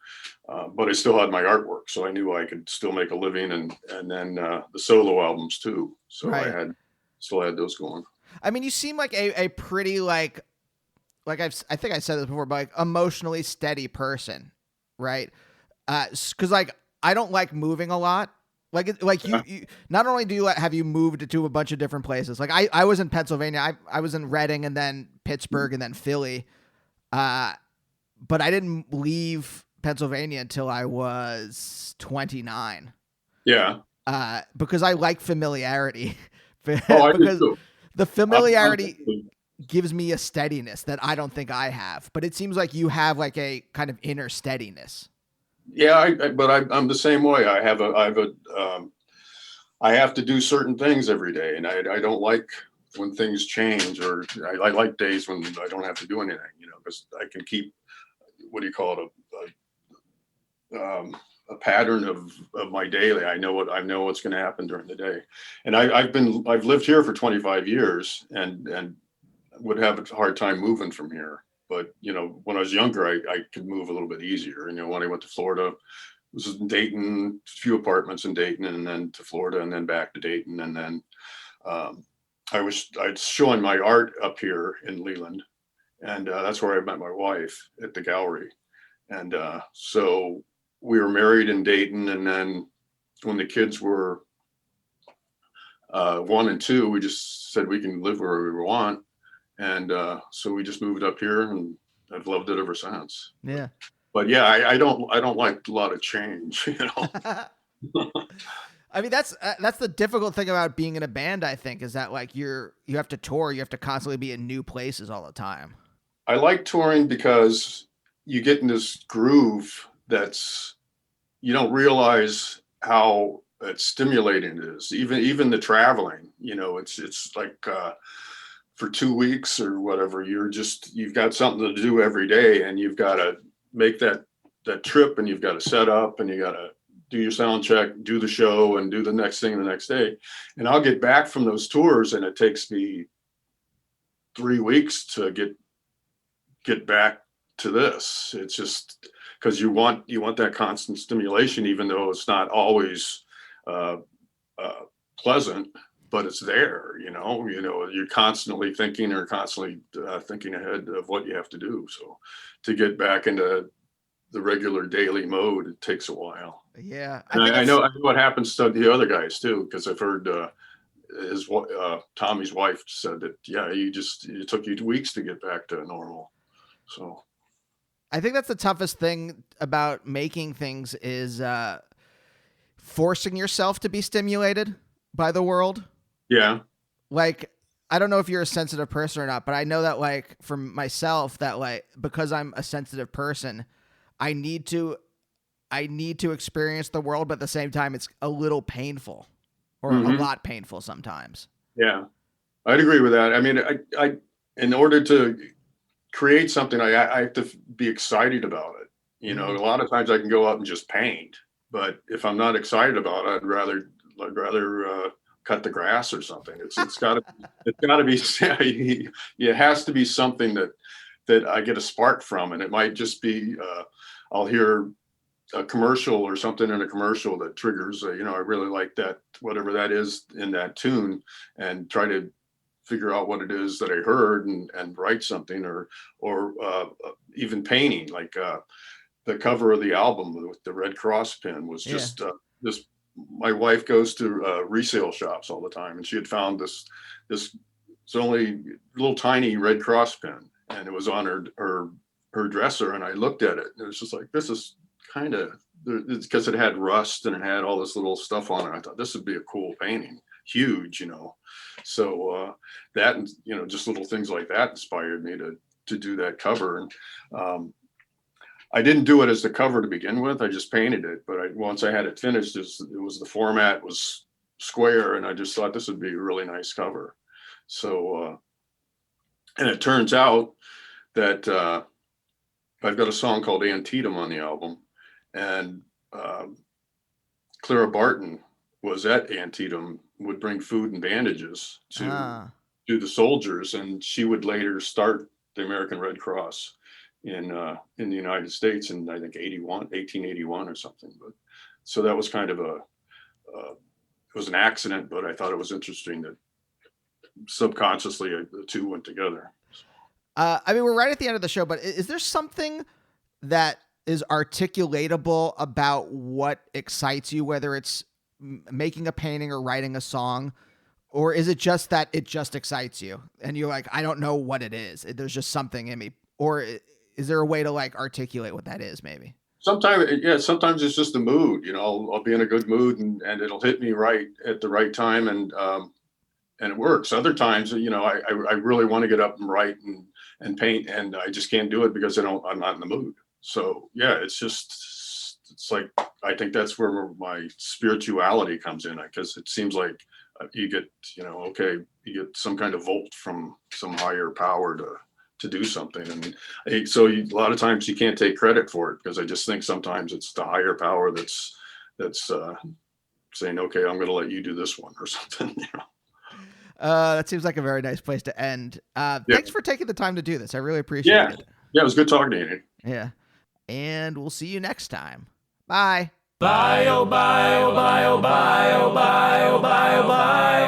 S2: but I still had my artwork, so I knew I could still make a living, and then the solo albums too. So I still had those going.
S1: I mean, you seem like a pretty I think I said this before, but like emotionally steady person, right? Because like I don't like moving a lot. Like
S2: Yeah.
S1: you not only do you have you moved to a bunch of different places. Like I was in Pennsylvania. I was in Reading and then Pittsburgh and then Philly. Uh, but I didn't leave Pennsylvania until I was 29.
S2: Yeah.
S1: Because I like familiarity.
S2: Oh, I do
S1: Because
S2: too.
S1: the
S2: I'm
S1: familiarity gives me a steadiness that I don't think I have. But it seems like you have like a kind of inner steadiness.
S2: yeah, but I'm the same way. I have to do certain things every day, and I don't like when things change, or I like days when I don't have to do anything, because I can keep, what do you call it, a pattern of my daily. I know what's going to happen during the day, and I've lived here for 25 years, and would have a hard time moving from here. But when I was younger, I could move a little bit easier. When I went to Florida, this was in Dayton, a few apartments in Dayton, and then to Florida, and then back to Dayton, and then um, I was showing my art up here in Leland, and that's where I met my wife at the gallery, and so we were married in Dayton, and then when the kids were 1 and 2, we just said we can live where we want, and so we just moved up here, and I've loved it ever since.
S1: Yeah.
S2: But yeah, I don't like a lot of change,
S1: I mean, that's the difficult thing about being in a band. I think is that like you have to tour, you have to constantly be in new places all the time.
S2: I like touring because you get in this groove that's, you don't realize how stimulating it is. Even the traveling, it's like for 2 weeks or whatever, you've got something to do every day, and you've got to make that trip, and you've got to set up, and you got to do your sound check, do the show, and do the next thing the next day. And I'll get back from those tours, and it takes me 3 weeks to get back to this. It's just because you want that constant stimulation, even though it's not always uh, pleasant, but it's there. You're constantly thinking, or constantly thinking ahead of what you have to do. So to get back into the regular daily mode, it takes a while.
S1: Yeah, I
S2: And
S1: think
S2: I
S1: it's
S2: know what happens to the other guys too, because I've heard Tommy's wife said that, yeah, it took you 2 weeks to get back to normal. So
S1: I think that's the toughest thing about making things is forcing yourself to be stimulated by the world.
S2: yeah.
S1: Like, I don't know if you're a sensitive person or not, but I know that like for myself that like because I'm a sensitive person, I need to experience the world, but at the same time it's a little painful or a
S2: Hmm.
S1: lot painful sometimes.
S2: Yeah, I'd agree with that. I mean, I in order to create something, I have to be excited about it.
S1: Mm-hmm.
S2: A lot of times I can go out and just paint, but if I'm not excited about it, I'd rather cut the grass or something. It's got to be it has to be something that I get a spark from, and it might just be I'll hear a commercial or something in a commercial that triggers I really like that, whatever that is in that tune, and try to figure out what it is that I heard, and write something, or even painting, like the cover of the album with the Red Cross pin was
S1: Yeah.
S2: just this. My wife goes to resale shops all the time, and she had found this it's only little tiny Red Cross pin, and it was on her dresser, and I looked at it, and it was just like, this is kind of, it's because it had rust and it had all this little stuff on it. I thought this would be a cool painting, huge, so that, and just little things like that inspired me to do that cover. And I didn't do it as the cover to begin with. I just painted it, but once I had it finished, the format was square, and I just thought this would be a really nice cover. So and it turns out that I've got a song called Antietam on the album, and Clara Barton was at Antietam, would bring food and bandages to
S1: Ah.
S2: the soldiers, and she would later start the American Red Cross in the United States in, I think, 1881 or something. But so that was kind of it was an accident, but I thought it was interesting that subconsciously the two went together.
S1: I mean, we're right at the end of the show, but is there something that is articulatable about what excites you, whether it's making a painting or writing a song? Or is it just that it just excites you and you're like, I don't know what it is. There's just something in me. Or is there a way to like articulate what that is maybe?
S2: Sometimes it's just the mood, I'll be in a good mood and it'll hit me right at the right time. And it works. Other times, I really want to get up and write and paint, and I just can't do it because I'm not in the mood. So yeah, it's like, I think that's where my spirituality comes in, because it seems like you get, you get some kind of volt from some higher power to do something. And so a lot of times you can't take credit for it, because I just think sometimes it's the higher power that's saying, okay, I'm going to let you do this one or something.
S1: That seems like a very nice place to end. Thanks for taking the time to do this. I really appreciate it.
S2: Yeah, it was good talking to you.
S1: Yeah. And we'll see you next time. Bye.
S3: Bye, oh, bye, oh, bye, oh, bye, oh, bye, oh, bye, oh, bye.